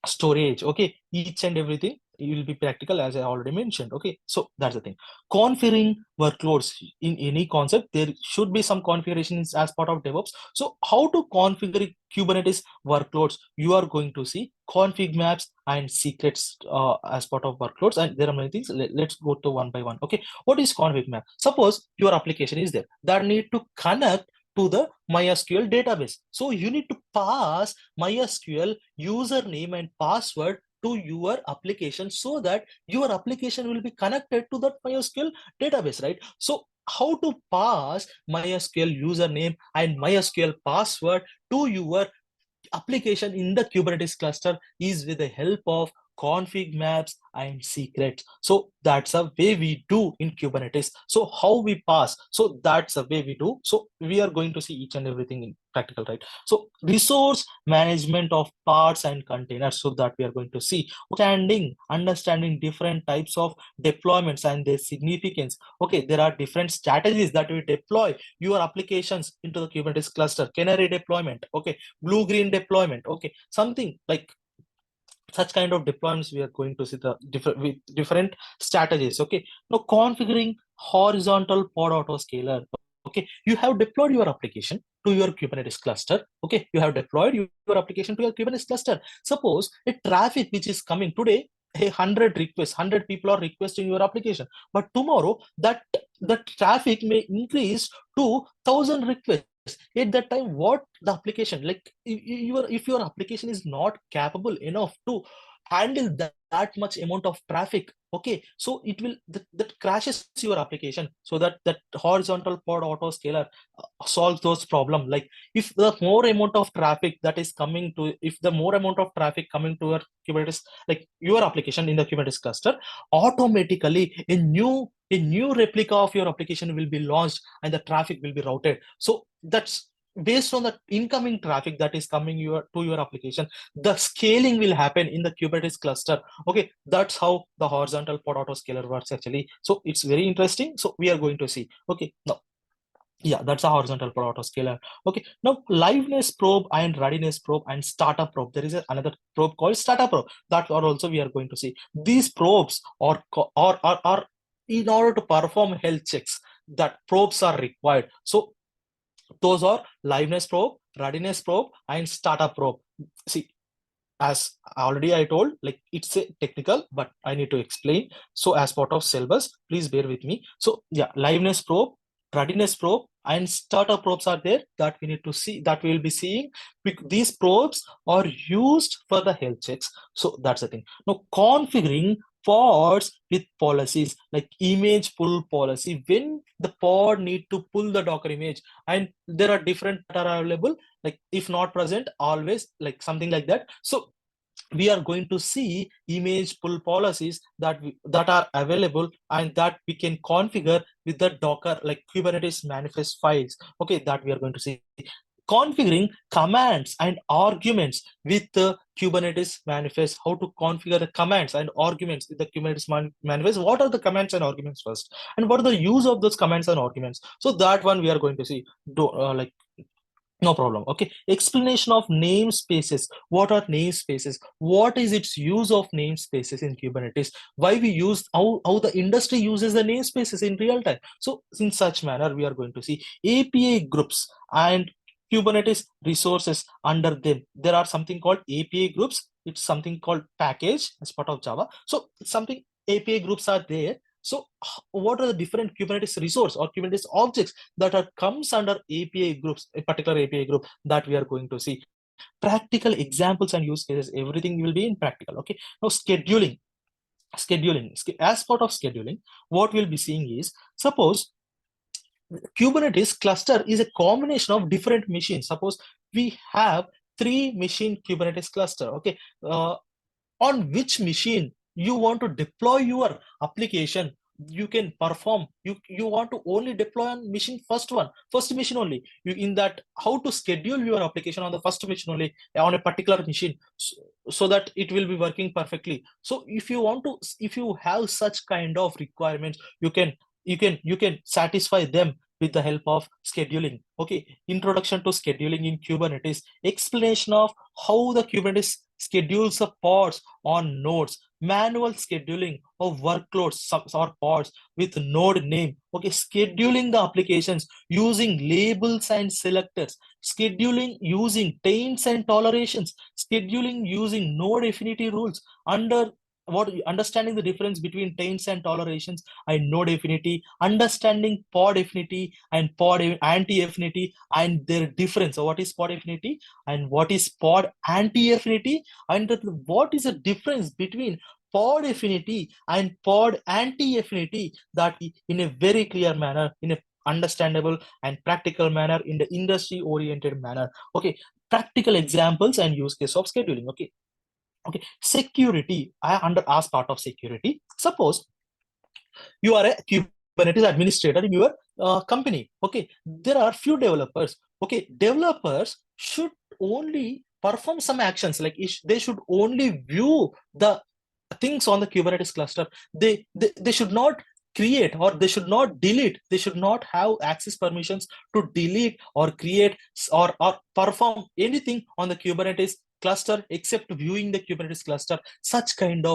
Speaker 1: storage. Okay, each and everything will be practical, as I already mentioned. Okay, so that's the thing. Configuring workloads. In any concept, there should be some configurations as part of DevOps. So how to configure Kubernetes workloads? You are going to see config maps and secrets as part of workloads, and there are many things. Let's go to one by one. Okay, what is config map? Suppose your application is there that need to connect to the MySQL database. So you need to pass MySQL username and password to your application so that your application will be connected to that MySQL database, right? So how to pass MySQL username and MySQL password to your application in the Kubernetes cluster is with the help of config maps and secrets. So that's a way we do in Kubernetes. So how we pass, so that's a way we do. So we are going to see each and everything in practical, right? So resource management of parts and containers, so that we are going to see understanding different types of deployments and their significance. Okay, there are different strategies that we deploy your applications into the Kubernetes cluster. Canary deployment, okay, blue-green deployment, okay, something like such kind of deployments we are going to see the different strategies. Okay, now configuring horizontal pod autoscaler. Okay, you have deployed your application to your Kubernetes cluster. Okay, you have deployed your application to your Kubernetes cluster. Suppose a traffic which is coming today, 100 requests, 100 people are requesting your application, but tomorrow that the traffic may increase to 1,000 requests. At that time, what the application, like if your application is not capable enough to handle that much amount of traffic, okay, so it will that crashes your application. So that horizontal pod autoscaler solves those problems. Like if the more amount of traffic that is coming to, if the more amount of traffic coming to your Kubernetes, like your application in the Kubernetes cluster, automatically a new replica of your application will be launched and the traffic will be routed. So that's based on the incoming traffic that is coming to your application, the scaling will happen in the Kubernetes cluster. Okay, that's how the horizontal pod autoscaler works actually. So it's very interesting. So we are going to see. Okay, now yeah, that's a horizontal pod autoscaler. Okay, now liveness probe and readiness probe and startup probe. There is another probe called startup probe that are also we are going to see. These probes are in order to perform health checks, that probes are required. So those are liveness probe, readiness probe, and startup probe. See, as already I told, like it's a technical, but I need to explain. So as part of syllabus, please bear with me. So yeah, liveness probe, readiness probe, and startup probes are there that we need to see, that we will be seeing. These probes are used for the health checks. So that's the thing. Now configuring pods with policies like image pull policy, when the pod need to pull the Docker image, and there are different that are available, like if not present always, like something like that. So we are going to see image pull policies that are available and that we can configure with the Docker like Kubernetes manifest files. Okay, that we are going to see. Configuring commands and arguments with the Kubernetes manifest, how to configure the commands and arguments with the Kubernetes manifest. What are the commands and arguments first? And what are the use of those commands and arguments? So that one we are going to see. Like no problem. Okay. Explanation of namespaces. What are namespaces? What is its use of namespaces in Kubernetes? Why we use, how the industry uses the namespaces in real time. So in such manner, we are going to see API groups and Kubernetes resources under them. There are something called API groups. It's something called package as part of Java. So something API groups are there. So what are the different Kubernetes resource or Kubernetes objects that are comes under API groups, a particular API group that we are going to see. Practical examples and use cases, everything will be in practical. Okay. Now scheduling. As part of scheduling, what we'll be seeing is, suppose Kubernetes cluster is a combination of different machines. Suppose we have 3 machine Kubernetes cluster. Okay. On which machine you want to deploy your application, you can perform, you want to only deploy on machine first machine only. You in that, how to schedule your application on the first machine only on a particular machine, so that it will be working perfectly. So if you want to, if you have such kind of requirements, you can satisfy them with the help of scheduling. Okay, introduction to scheduling in Kubernetes, explanation of how the Kubernetes schedules the pods on nodes, manual scheduling of workloads or pods with node name. Okay, scheduling the applications using labels and selectors, scheduling using taints and tolerations, scheduling using node affinity rules. Under what, understanding the difference between taints and tolerations and node affinity, understanding pod affinity and pod anti-affinity and their difference. So what is pod affinity and what is pod anti-affinity, and what is the difference between pod affinity and pod anti-affinity, that in a very clear manner, in a understandable and practical manner, in the industry oriented manner. Okay, practical examples and use case of scheduling. Okay, security. As part of security, suppose you are a Kubernetes administrator in your company. Okay, there are few developers. Okay, developers should only perform some actions, like they should only view the things on the Kubernetes cluster. They should not create, or they should not delete, they should not have access permissions to delete or create or perform anything on the Kubernetes cluster except viewing the Kubernetes cluster. Such kind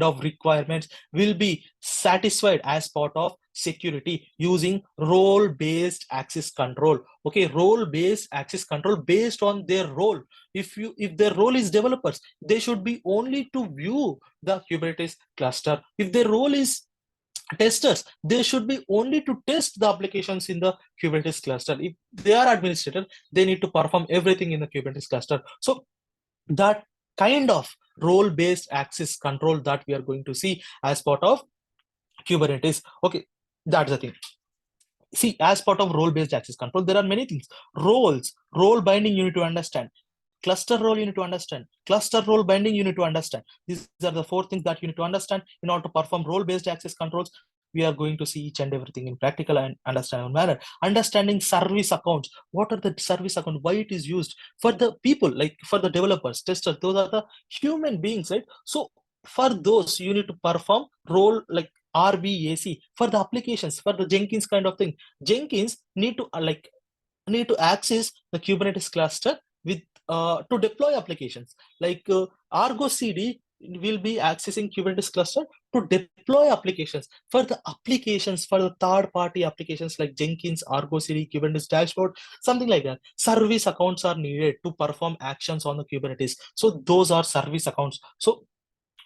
Speaker 1: of requirements will be satisfied as part of security using role based access control. Okay, role based access control based on their role. If their role is developers, they should be only to view the Kubernetes cluster. If their role is testers, they should be only to test the applications in the Kubernetes cluster. If they are administrator, they need to perform everything in the Kubernetes cluster. So that kind of role-based access control that we are going to see as part of Kubernetes. Okay, that's the thing. See, as part of role-based access control, there are many things. Roles, role binding, you need to understand. Cluster role, you need to understand. Cluster role binding, you need to understand. These are the 4 things that you need to understand in order to perform role-based access controls. We are going to see each and everything in practical and understandable manner. Understanding service accounts. What are the service accounts? Why it is used? For the people, like for the developers, testers, those are the human beings, right? So for those, you need to perform role like RBAC. For the applications, for the Jenkins kind of thing, Jenkins need to access the Kubernetes cluster with to deploy applications. Like Argo CD will be accessing Kubernetes cluster to deploy applications. For the applications, for the third-party applications like Jenkins, Argo CD, Kubernetes dashboard, something like that, service accounts are needed to perform actions on the Kubernetes. So those are service accounts. So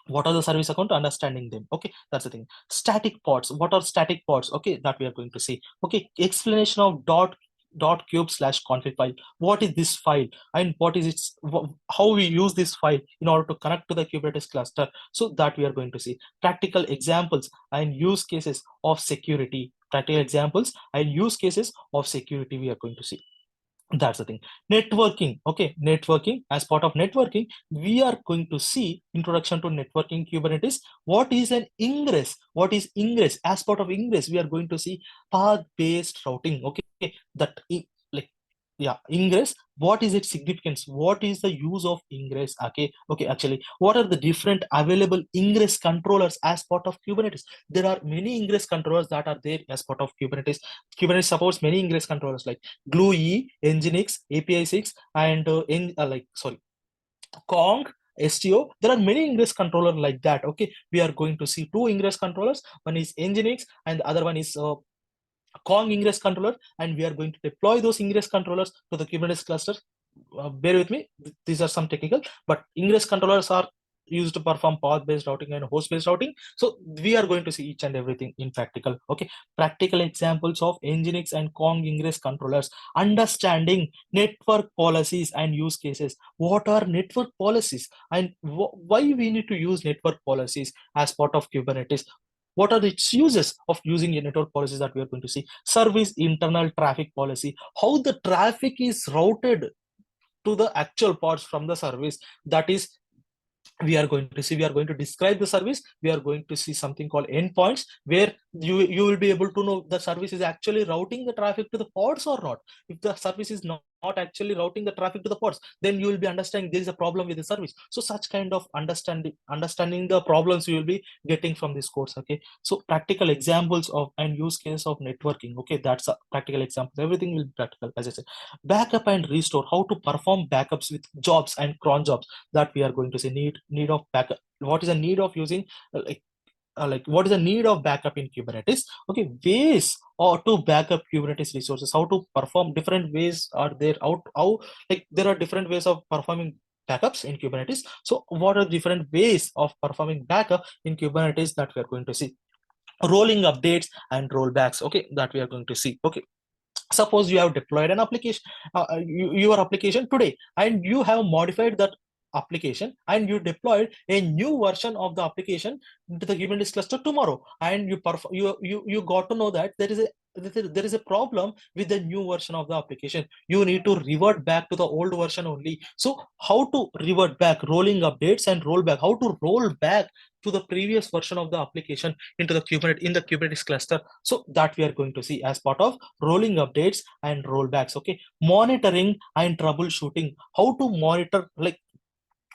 Speaker 1: what are the service account, understanding them. Okay, that's the thing. Static pods. What are static pods? Okay, that we are going to see. Okay, explanation of .cube/config file. What is this file and what is its, how we use this file in order to connect to the Kubernetes cluster? So that we are going to see. Practical examples and use cases of security. Practical examples and use cases of security we are going to see. That's the thing. Networking. Okay, networking. As part of networking, we are going to see introduction to networking Kubernetes. What is an ingress? What is ingress? As part of ingress, we are going to see path-based routing. Okay, like yeah, ingress. What is its significance? What is the use of ingress? Okay, actually, what are the different available ingress controllers as part of Kubernetes? There are many ingress controllers that are there as part of Kubernetes. Kubernetes supports many ingress controllers like GluE, Nginx, API6, and Kong, STO. There are many ingress controller like that. Okay, we are going to see two ingress controllers. One is Nginx, and the other one is Kong ingress controller, and we are going to deploy those ingress controllers to the Kubernetes cluster. Bear with me, these are some technical, but ingress controllers are used to perform path-based routing and host-based routing. So we are going to see each and everything in practical. Okay, practical examples of Nginx and Kong ingress controllers. Understanding network policies and use cases. What are network policies, and why we need to use network policies as part of Kubernetes? What are its uses of using a network policies that we are going to see? Service internal traffic policy, how the traffic is routed to the actual pods from the service. That is, we are going to see, we are going to describe the service. We are going to see something called endpoints, where you will be able to know the service is actually routing the traffic to the pods or not. If the service is not actually routing the traffic to the pods, then you will be understanding there is a problem with the service. So such kind of understanding the problems you will be getting from this course. Okay, so practical examples of and use case of networking. Okay, that's a practical example. Everything will be practical. As I said, backup and restore, how to perform backups with jobs and cron jobs, that we are going to see. Need of backup. What is the need of using what is the need of backup in Kubernetes? Okay, ways or to backup Kubernetes resources, how to perform, different ways are there. How like there are different ways of performing backups in Kubernetes. So what are different ways of performing backup in Kubernetes that we are going to see? Rolling updates and rollbacks. Okay, that we are going to see. Okay, suppose you have deployed an application, your application today, and you have modified that application, and you deployed a new version of the application to the Kubernetes cluster tomorrow, and you got to know that there is a problem with the new version of the application. You need to revert back to the old version only. So how to revert back? Rolling updates and rollback, how to roll back to the previous version of the application into the Kubernetes cluster. So that we are going to see as part of rolling updates and rollbacks. Okay, monitoring and troubleshooting, how to monitor, like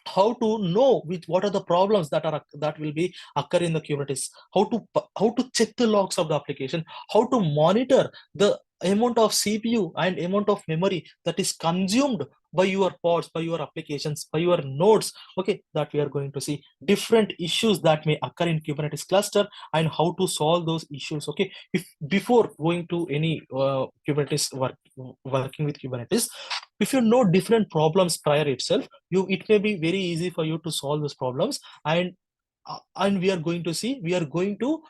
Speaker 1: how to know what are the problems that will be occur in the Kubernetes, how to check the logs of the application, how to monitor the amount of CPU and amount of memory that is consumed by your pods, by your applications, by your nodes. Okay, that we are going to see different issues that may occur in Kubernetes cluster and how to solve those issues. Okay, if before going to any Kubernetes working with Kubernetes, if you know different problems prior itself, it may be very easy for you to solve those problems. And we are going to see, we are going to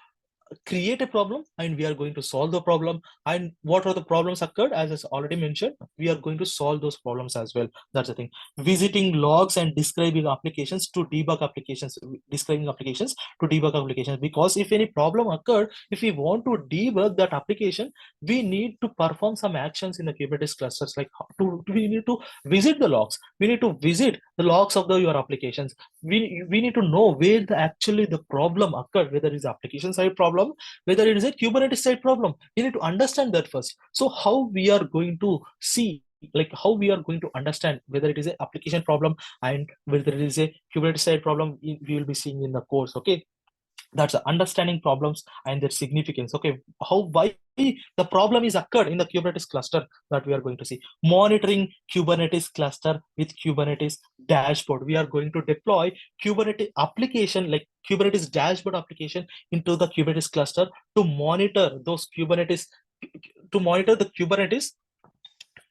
Speaker 1: create a problem, and we are going to solve the problem. And what are the problems occurred, as I already mentioned, we are going to solve those problems as well. That's the thing. Visiting logs and describing applications to debug applications, describing applications to debug applications, because if any problem occurred, if we want to debug that application, we need to perform some actions in the Kubernetes clusters, like we need to visit the logs, we need to visit the logs of your applications. We need to know where actually the problem occurred, whether it's application side problem, whether it is a Kubernetes side problem. We need to understand that first. So how we are going to see, like how we are going to understand whether it is an application problem and whether it is a Kubernetes side problem, we will be seeing in the course. Okay, that's understanding problems and their significance. Okay, why the problem is occurred in the Kubernetes cluster, that we are going to see. Monitoring Kubernetes cluster with Kubernetes dashboard, we are going to deploy Kubernetes application, like Kubernetes dashboard application into the Kubernetes cluster to monitor those Kubernetes, to monitor the Kubernetes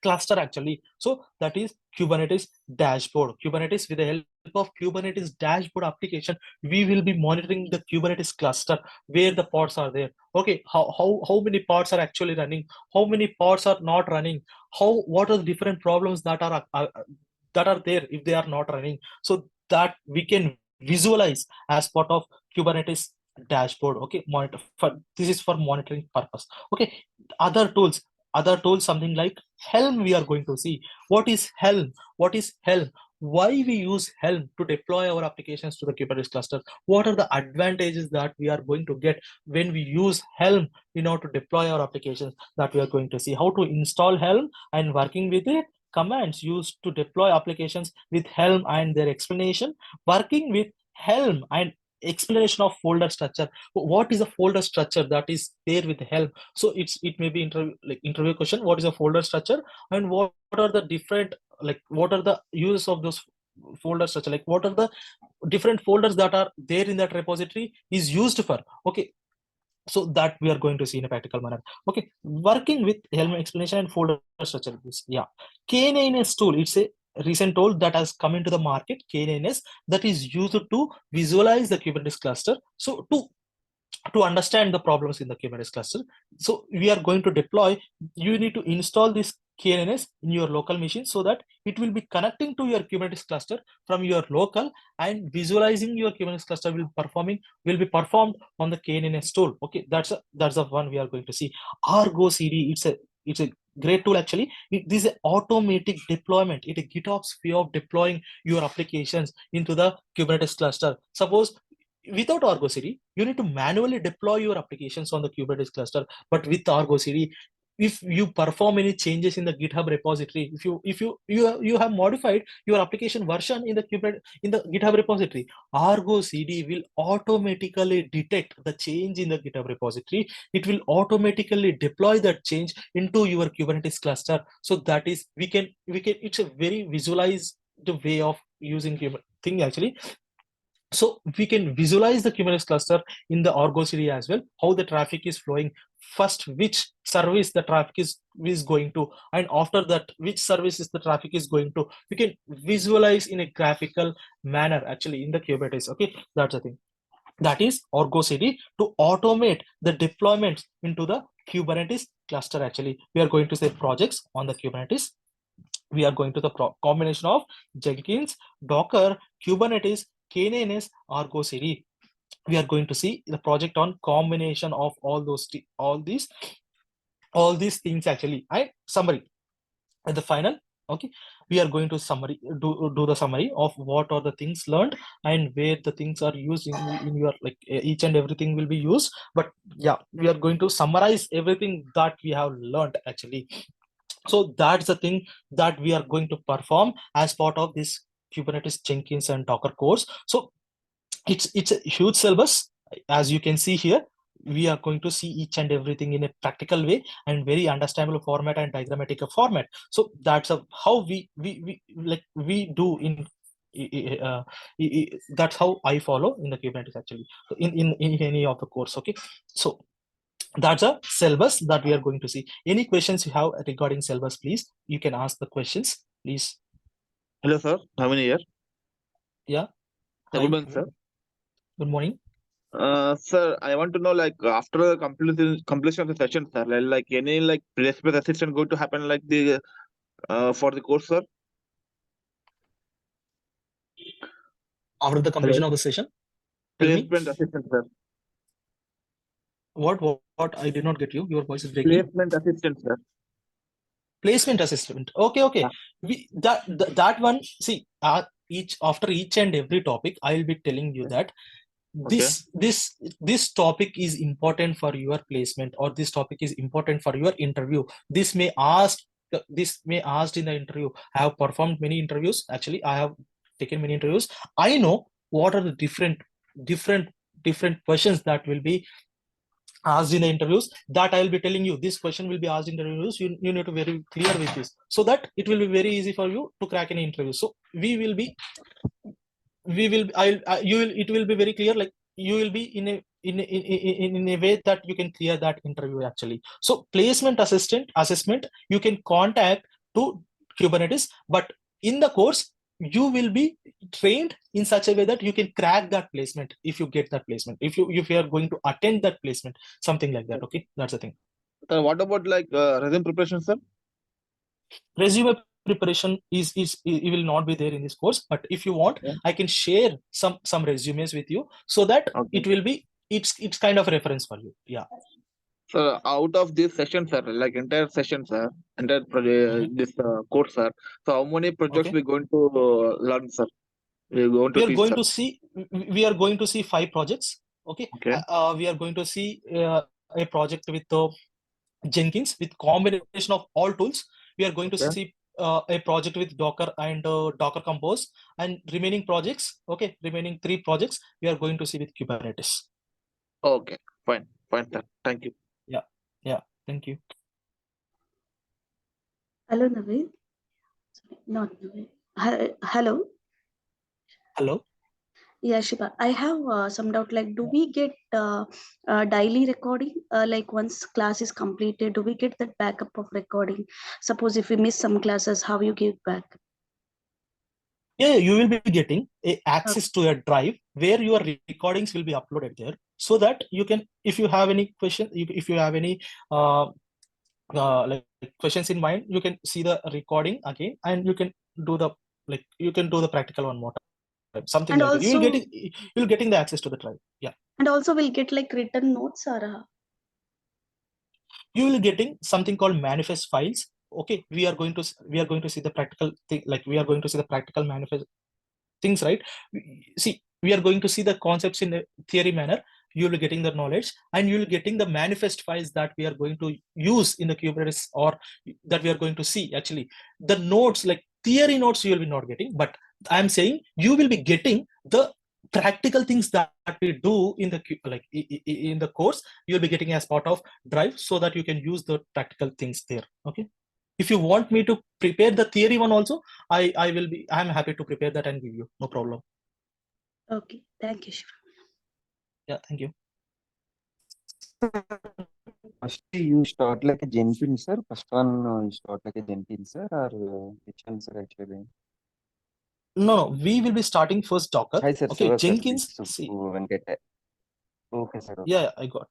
Speaker 1: cluster actually. So that is Kubernetes dashboard. Kubernetes, with the help of Kubernetes dashboard application, we will be monitoring the Kubernetes cluster where the pods are there. Okay, how many pods are actually running, how many pods are not running, what are the different problems that are there if they are not running, so that we can visualize as part of Kubernetes dashboard. Okay, monitor for this is for monitoring purpose. Okay, other tools, other tools, something like Helm. We are going to see what is Helm. What is Helm? Why we use Helm to deploy our applications to the Kubernetes cluster? What are the advantages that we are going to get when we use Helm in order to deploy our applications? That we are going to see how to install Helm and working with it, commands used to deploy applications with Helm and their explanation, working with Helm and explanation of folder structure. What is a folder structure that is there with Helm? So it may be interview question. What is a folder structure, and what are the different, like what are the uses of those folder structure, like what are the different folders that are there in that repository is used for? Okay, so that we are going to see in a practical manner. Okay, working with Helm explanation and folder structure. Yeah, KNS tool, it's a recent tool that has come into the market, KNS, that is used to visualize the Kubernetes cluster. So to understand the problems in the Kubernetes cluster. So we are going to deploy, you need to install this KNS in your local machine so that it will be connecting to your Kubernetes cluster from your local, and visualizing your Kubernetes cluster will be performed on the KNS tool. Okay, that's the one we are going to see. Argo CD, it's a great tool actually. This is an automatic deployment. It's a GitOps way of deploying your applications into the Kubernetes cluster. Suppose without Argo CD, you need to manually deploy your applications on the Kubernetes cluster. But with Argo CD, if you perform any changes in the GitHub repository, if you have modified your application version in the GitHub repository, Argo CD will automatically detect the change in the GitHub repository. It will automatically deploy that change into your Kubernetes cluster. So that is, we can it's a very visualized way of using thing actually. So we can visualize the Kubernetes cluster in the Argo CD as well, how the traffic is flowing, first which service the traffic is going to, and after that which services the traffic is going to. We can visualize in a graphical manner actually in the Kubernetes. Okay, that's the thing. That is Argo CD to automate the deployment into the Kubernetes cluster. Actually, we are going to say projects on the Kubernetes. We are going to the combination of Jenkins, Docker, Kubernetes, KNS, Argo CD. We are going to see the project on combination of all these things actually. And summary at the final. Okay, we are going to do the summary of what are the things learned and where the things are used in your, like each and everything will be used. But yeah, we are going to summarize everything that we have learned actually. So that's the thing that we are going to perform as part of this Kubernetes, Jenkins, and Docker course. So it's a huge syllabus. As you can see here, we are going to see each and everything in a practical way and very understandable format and diagrammatic format. So that's how we do in that's how I follow in the Kubernetes actually, in any of the course. Okay, so that's a syllabus that we are going to see. Any questions you have regarding syllabus, please, you can ask the questions, please.
Speaker 2: Hello, sir. Naveen here.
Speaker 1: Yeah.
Speaker 2: Good morning, sir.
Speaker 1: Good morning.
Speaker 2: Sir, I want to know, like, after the completion of the session, sir, like any like placement assistant going to happen, like the for the course, sir?
Speaker 1: After the completion of the session,
Speaker 2: placement assistant, sir.
Speaker 1: What I did not get you. Your voice is breaking.
Speaker 2: Placement assistant, sir.
Speaker 1: Placement assistant. Okay. Yeah. That one. See, after each and every topic, I will be telling you that this topic is important for your placement, or this topic is important for your interview. This may asked in the interview. I have performed many interviews. Actually, I have taken many interviews. I know what are the different questions that will be asked in the interviews, that I will be telling you. This question will be asked in the interviews. You need to be very clear with this, so that it will be very easy for you to crack any interview. So it will be very clear, like you will be in a way that you can clear that interview actually. So placement assessment you can contact to Kubernetes, but in the course you will be trained in such a way that you can crack that placement if you get that placement, if you are going to attend that placement, something like that. Okay, that's the thing.
Speaker 2: What about like resume preparation, sir?
Speaker 1: Resume preparation is it will not be there in this course, but if you want, I can share some resumes with you, so that it will be it's kind of a reference for you. Yeah.
Speaker 2: So out of this session, sir, like entire session, sir, entire
Speaker 1: Mhm.
Speaker 2: this course, sir. So how many projects
Speaker 1: Okay.
Speaker 2: we going to learn, sir? We going to
Speaker 1: We are
Speaker 2: teach,
Speaker 1: going
Speaker 2: sir.
Speaker 1: to see we are going to see 5 projects. Okay.
Speaker 2: Okay.
Speaker 1: We are going to see a project with Jenkins with combination of all tools. We are going to
Speaker 2: Okay.
Speaker 1: see a project with Docker and Docker Compose, and remaining projects. Okay, remaining 3 projects we are going to see with Kubernetes.
Speaker 2: Okay. Fine. Fine, sir. Thank you.
Speaker 1: Yeah, yeah. Thank you.
Speaker 3: Hello, Naveen. Sorry, not Naveen. Hello.
Speaker 1: Hello.
Speaker 3: Yeah, Shiva. I have some doubt. Like, do we get daily recording? Like, once class is completed, do we get that backup of recording? Suppose if we miss some classes, how you give back?
Speaker 1: Yeah, you will be getting
Speaker 3: Uh,
Speaker 1: access to a drive where your recordings will be uploaded there, so that you can, if you have any question, if you have any uh, like questions in mind, you can see the recording again, and you can do the you can do the practical one more time, something
Speaker 3: and
Speaker 1: like that.
Speaker 3: also,
Speaker 1: You'll getting the access to the drive. Yeah,
Speaker 3: we'll get like written notes or
Speaker 1: you will getting something called manifest files. Okay, we are going to see the practical thing, like we are going to see the practical manifest things, right? See, we are going to see the concepts in a theory manner. You'll be getting the knowledge, and you'll getting the manifest files that we are going to use in the Kubernetes, or that we are going to see. Actually, the notes, like theory notes, you will be not getting, but I'm saying you will be getting the practical things that we do in the in the course. You'll be getting as part of drive, so that you can use the practical things there. Okay, if you want me to prepare the theory one also, I'm happy to prepare that and give you, no problem.
Speaker 3: okay. Thank you, Shiva.
Speaker 1: Yeah, thank you.
Speaker 4: First, you start like a Jenkins, sir. First one, you start like a Jenkins, sir, or which one, sir, actually?
Speaker 1: No, we will be starting first Docker.
Speaker 4: Hi, sir,
Speaker 1: Okay,
Speaker 4: Shiva, sir. This
Speaker 1: Jenkins,
Speaker 4: is
Speaker 1: see.
Speaker 4: Venkata. Okay, sir. Okay.
Speaker 1: Yeah, I got.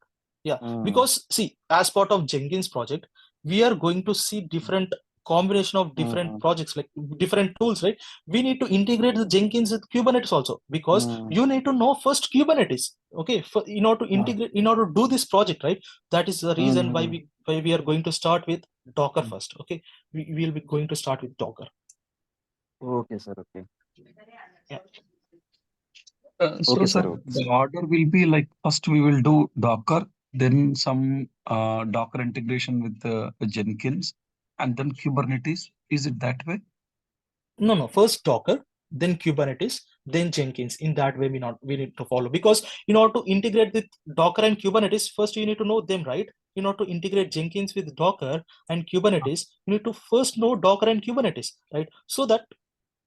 Speaker 1: Yeah,
Speaker 4: Hmm.
Speaker 1: because see, as part of Jenkins project, we are going to see different combination of different projects, like different tools, right? We need to integrate the Jenkins with Kubernetes also, because you need to know first Kubernetes. Okay, in order to integrate, in order to do this project, right? That is the reason why we are going to start with Docker first. Okay, we will be going to start with Docker.
Speaker 4: Okay, sir. Okay.
Speaker 1: Yeah.
Speaker 5: So,
Speaker 4: Okay,
Speaker 5: sir,
Speaker 4: sir. Okay.
Speaker 5: the order will be like first we will do Docker, then some Docker integration with Jenkins, and then Kubernetes. Is it that way?
Speaker 1: No, first Docker, then Kubernetes, then Jenkins. In that way, we need to follow, because in order to integrate with Docker and Kubernetes, first you need to know them, right? In order to integrate Jenkins with Docker and Kubernetes, you need to first know Docker and Kubernetes, right? So that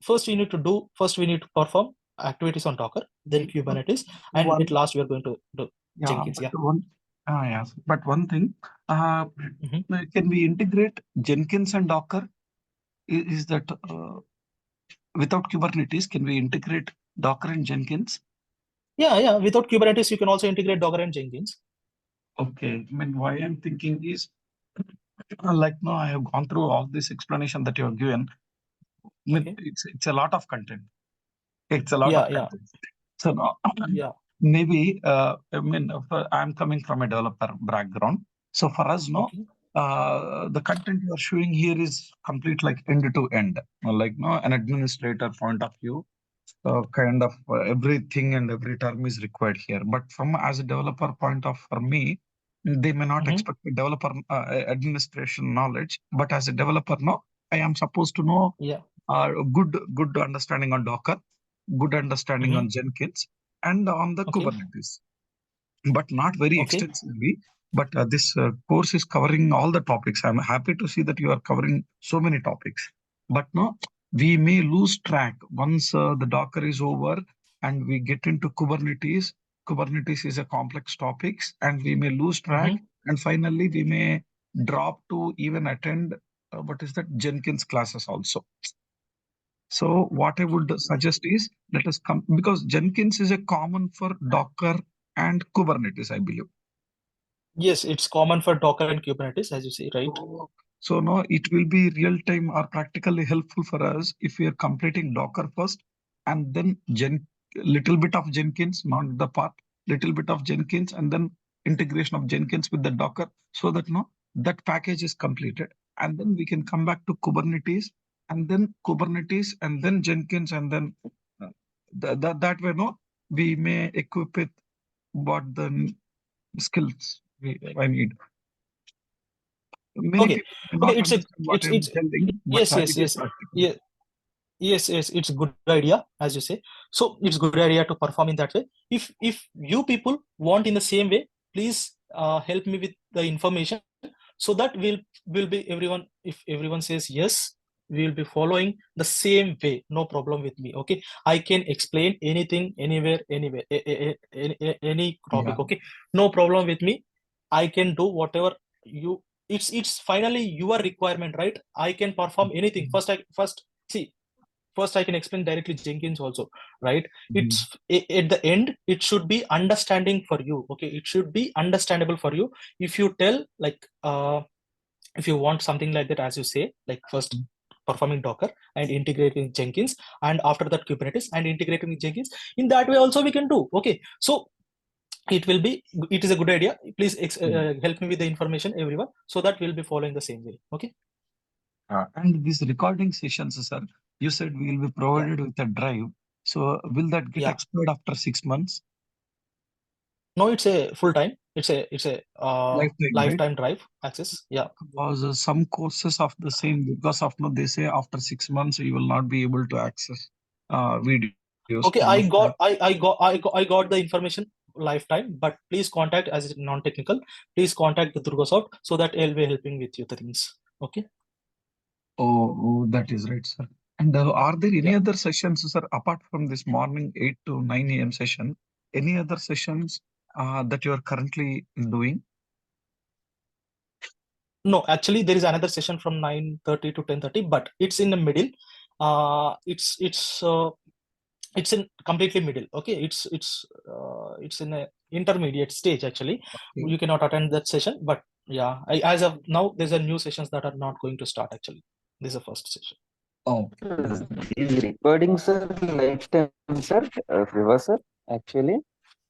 Speaker 1: first we need to perform activities on Docker, then Kubernetes, and at
Speaker 5: One,
Speaker 1: last we are going to do Jenkins.
Speaker 5: but
Speaker 1: Yeah.
Speaker 5: yes, but one thing, can we integrate Jenkins and Docker? Is that without Kubernetes, can we integrate Docker and Jenkins?
Speaker 1: Yeah. Without Kubernetes, you can also integrate Docker and Jenkins.
Speaker 5: Okay. I mean, why I'm thinking is, like, no, I have gone through all this explanation that you have given. I mean,
Speaker 1: Okay.
Speaker 5: it's a lot of content. It's a lot of content. So now, maybe I mean, I'm coming from a developer background. So for us, no,
Speaker 1: Okay.
Speaker 5: the content you are showing here is complete, like end to end, like no, an administrator point of view. Kind of everything and every term is required here. But from as a developer point of for me, they may not expect a developer administration knowledge. But as a developer, no, I am supposed to know good understanding on Docker, good understanding on Jenkins, and on the Kubernetes, but not very extensively. But this course is covering all the topics. I'm happy to see that you are covering so many topics. But no, we may lose track once the Docker is over and we get into Kubernetes. Kubernetes is a complex topics, and we may lose track. And finally, we may drop to even attend what is that Jenkins classes also. So what I would suggest is, let us come, because Jenkins is a common for Docker and Kubernetes, I believe.
Speaker 1: Yes, it's common for Docker and Kubernetes, as you say, right?
Speaker 5: So no, it will be real time or practically helpful for us if we are completing Docker first, and then little bit of Jenkins, not the part, little bit of Jenkins, and then integration of Jenkins with the Docker, so that that package is completed, and then we can come back to Kubernetes, and then Jenkins, and then that way we may equip it what the skills I need. Many
Speaker 1: Okay.
Speaker 5: people may not
Speaker 1: Okay,
Speaker 5: understand what I'm telling, but
Speaker 1: yes,
Speaker 5: it is practical.
Speaker 1: yeah. Yes, it's a good idea, as you say. So it's good idea to perform in that way. If you people want in the same way, please help me with the information, so that will be everyone. If everyone says yes, we will be following the same way. No problem with me. Okay, I can explain anything, anywhere, any topic.
Speaker 5: Yeah.
Speaker 1: Okay, no problem with me. I can do whatever you. It's finally your requirement, right? I can perform anything. First I can explain directly Jenkins also, right? It's at the end, it should be understanding for you. Okay, it should be understandable for you. If you tell like if you want something like that, as you say, like first performing Docker and integrating Jenkins, and after that Kubernetes and integrating Jenkins, in that way also we can do. Okay, so it is a good idea. Please help me with the information, everyone, so that we'll be following the same way. Okay.
Speaker 5: And these recording sessions, sir, you said we will be provided with a drive. So will that get expired after 6 months?
Speaker 1: No, it's a full time. It's a lifetime drive access. Yeah.
Speaker 5: Because some courses of the same, because of they say after 6 months you will not be able to access videos.
Speaker 1: Okay, I got the information lifetime, but please contact, as it's non-technical, please contact the DURGASOFT, so that I'll be helping with you the things. Okay.
Speaker 5: Oh, that is right, sir. And are there any other sessions, sir, apart from this morning 8 to 9 a.m. session? Any other sessions that you are currently doing?
Speaker 1: No, actually, there is another session from 9:30 to 10:30, but it's in the middle. It's in completely middle. Okay, it's in a intermediate stage actually.
Speaker 5: Okay.
Speaker 1: You cannot attend that session, but yeah, as of now, there's a new sessions that are not going to start actually. This is the first session.
Speaker 4: Oh, these recordings are lifetime, sir. Shiva, sir, actually,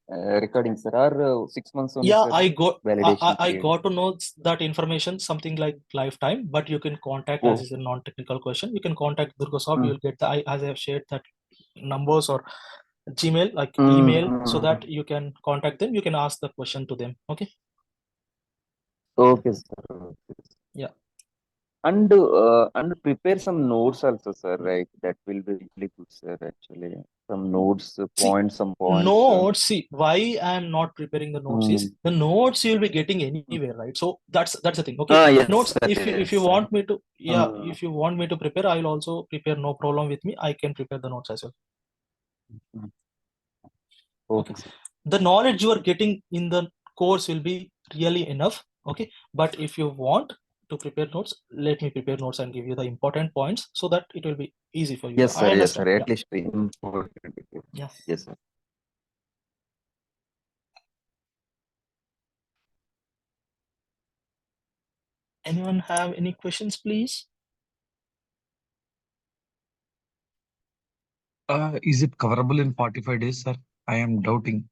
Speaker 4: recordings are 6 months only.
Speaker 1: Yeah,
Speaker 4: sir,
Speaker 1: I
Speaker 4: validation
Speaker 1: got to know that information, something like lifetime, but you can contact, as is a non-technical question, you can contact DURGASOFT. You'll get as I have shared that numbers or Gmail, like email, so that you can contact them. You can ask the question to them. Okay.
Speaker 4: Okay, sir.
Speaker 1: Yeah.
Speaker 4: And prepare some notes also, sir. Right, that will be really good, sir. Actually, some notes, some points.
Speaker 1: Notes. See, why I am not preparing the notes is the notes you'll be getting anywhere, right? So that's the thing. Okay.
Speaker 4: Yes,
Speaker 1: Notes.
Speaker 4: Sir,
Speaker 1: If you want me to, if you want me to prepare, I will also prepare. No problem with me. I can prepare the notes as well. Okay. The knowledge you are getting in the course will be really enough. Okay. But if you want to prepare notes, let me prepare notes and give you the important points, so that it will be easy for you.
Speaker 4: Yes, sir. Yes, sir.
Speaker 1: Yeah.
Speaker 4: At least important.
Speaker 1: Yeah.
Speaker 4: Yes, sir.
Speaker 1: Anyone have any questions, please?
Speaker 5: Is it coverable in 45 days, sir? I am doubting.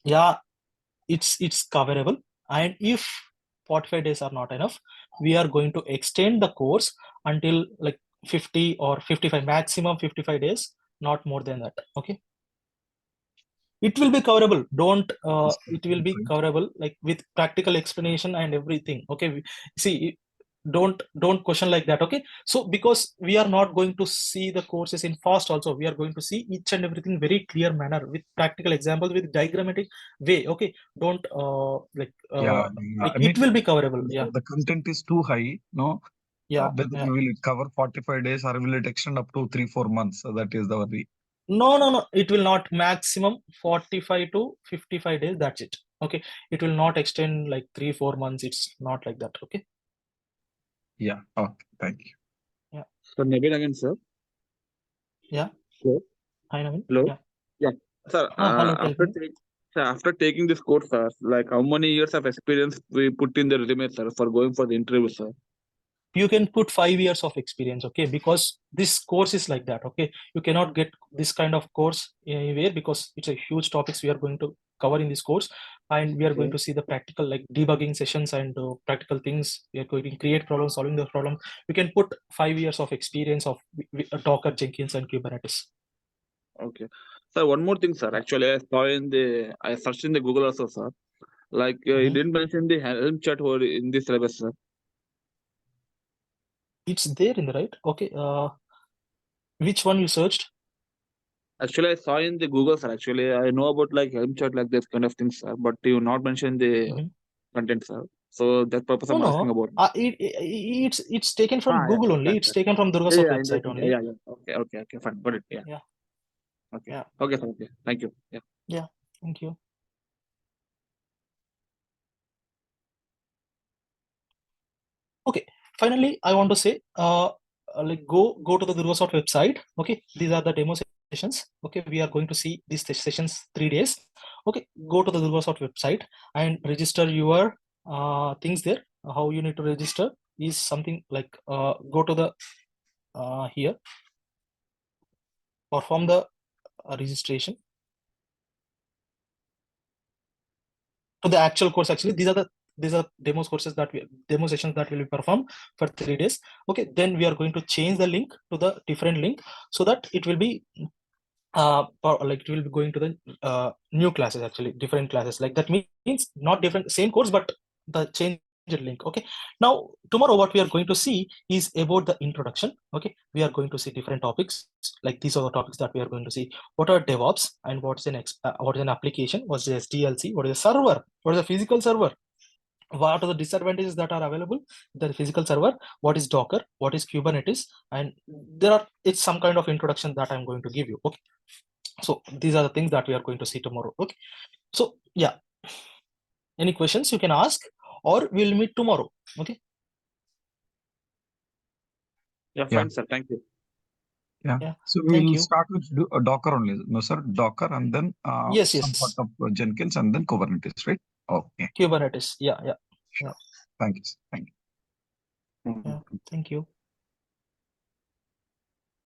Speaker 1: Yeah, it's coverable. And if 45 days are not enough, we are going to extend the course until like 50 or 55, maximum 55 days, not more than that. Okay. It will be coverable. It will be coverable, like with practical explanation and everything. Okay. See, don't question like that. Okay. So because we are not going to see the courses in fast also, we are going to see each and everything very clear manner with practical examples, with diagrammatic way. Okay. Don't like it will be coverable. Yeah.
Speaker 5: The content is too high. No.
Speaker 1: Yeah.
Speaker 5: Whether will it cover 45 days or will it extend up to 3-4 months? So that is the worry.
Speaker 1: No. It will not. Maximum 45 to 55 days. That's it. Okay. It will not extend like 3-4 months. It's not like that. Okay.
Speaker 5: Yeah. Okay. Thank you.
Speaker 1: Yeah.
Speaker 2: So Naveen again, sir.
Speaker 1: Yeah.
Speaker 2: Hello.
Speaker 1: Hi, Naveen.
Speaker 2: Hello. Yeah. Sir.
Speaker 1: Hello.
Speaker 2: After taking this course, sir, like how many years of experience we put in the resume, sir, for going for the interview, sir?
Speaker 1: You can put 5 years of experience. Okay, because this course is like that. Okay, you cannot get this kind of course anywhere, because it's a huge topics we are going to cover in this course. and we are going
Speaker 2: Okay.
Speaker 1: to see the practical like debugging sessions and practical things. We are going to create problems, solving the problem. We can put 5 years of experience of Docker, Jenkins, and Kubernetes.
Speaker 2: Okay. Sir, one more thing, sir. Actually, I searched in the Google also, sir. Like you
Speaker 1: Mhm.
Speaker 2: didn't mention the Helm chart or in this syllabus, sir.
Speaker 1: It's there in the right. Okay. Which one you searched?
Speaker 2: Actually, I saw in the Google, sir. Actually, I know about like Helm chart, like this kind of things, sir. But you not mention the
Speaker 1: Mhm.
Speaker 2: content, sir. So that purpose
Speaker 1: No,
Speaker 2: I'm asking
Speaker 1: no.
Speaker 2: about.
Speaker 1: It's taken from
Speaker 2: Yeah,
Speaker 1: Google
Speaker 2: yeah,
Speaker 1: only.
Speaker 2: fine,
Speaker 1: It's
Speaker 2: sir.
Speaker 1: taken from
Speaker 2: Yeah,
Speaker 1: Durgasoft
Speaker 2: yeah,
Speaker 1: website only.
Speaker 2: yeah, yeah. Okay, fine. Got it. Yeah.
Speaker 1: Yeah.
Speaker 2: Okay.
Speaker 1: Yeah.
Speaker 2: Okay, sir. Okay. Thank you. Yeah.
Speaker 1: Yeah. Thank you. Okay. Finally, I want to say, like go to the Durgasoft website. Okay. These are the demo sessions. Okay. We are going to see these sessions 3 days. Okay. Go to the Durgasoft website and register your things there. How you need to register is something like go to the here, perform the registration to the actual course. Actually, these are demo courses that demo sessions that will be performed for 3 days. Okay, then we are going to change the link to the different link so that it will be like it will be going to the new classes, actually different classes. Like that means not different, same course, but the change link. Okay, now tomorrow what we are going to see is about the introduction. Okay, we are going to see different topics. Like these are the topics that we are going to see. What are DevOps and what is an application? What's the SDLC? What is a server? What is a physical server? What are the disadvantages that are available the physical server? What is Docker? What is Kubernetes? And it's some kind of introduction that I'm going to give you. Okay, so these are the things that we are going to see tomorrow. Okay, so yeah, any questions you can ask, or we'll meet tomorrow. Okay.
Speaker 2: Yeah,
Speaker 5: Yeah.
Speaker 2: fine, sir. Thank you.
Speaker 1: Yeah,
Speaker 5: So
Speaker 1: thank
Speaker 5: we'll
Speaker 1: you.
Speaker 5: start with Docker only. No, sir. Docker and then
Speaker 1: Yes,
Speaker 5: some part of Jenkins and then Kubernetes, right? Okay.
Speaker 1: Kubernetes. Yeah.
Speaker 5: Sure. Thank you, sir. Thank you.
Speaker 1: Yeah, thank you.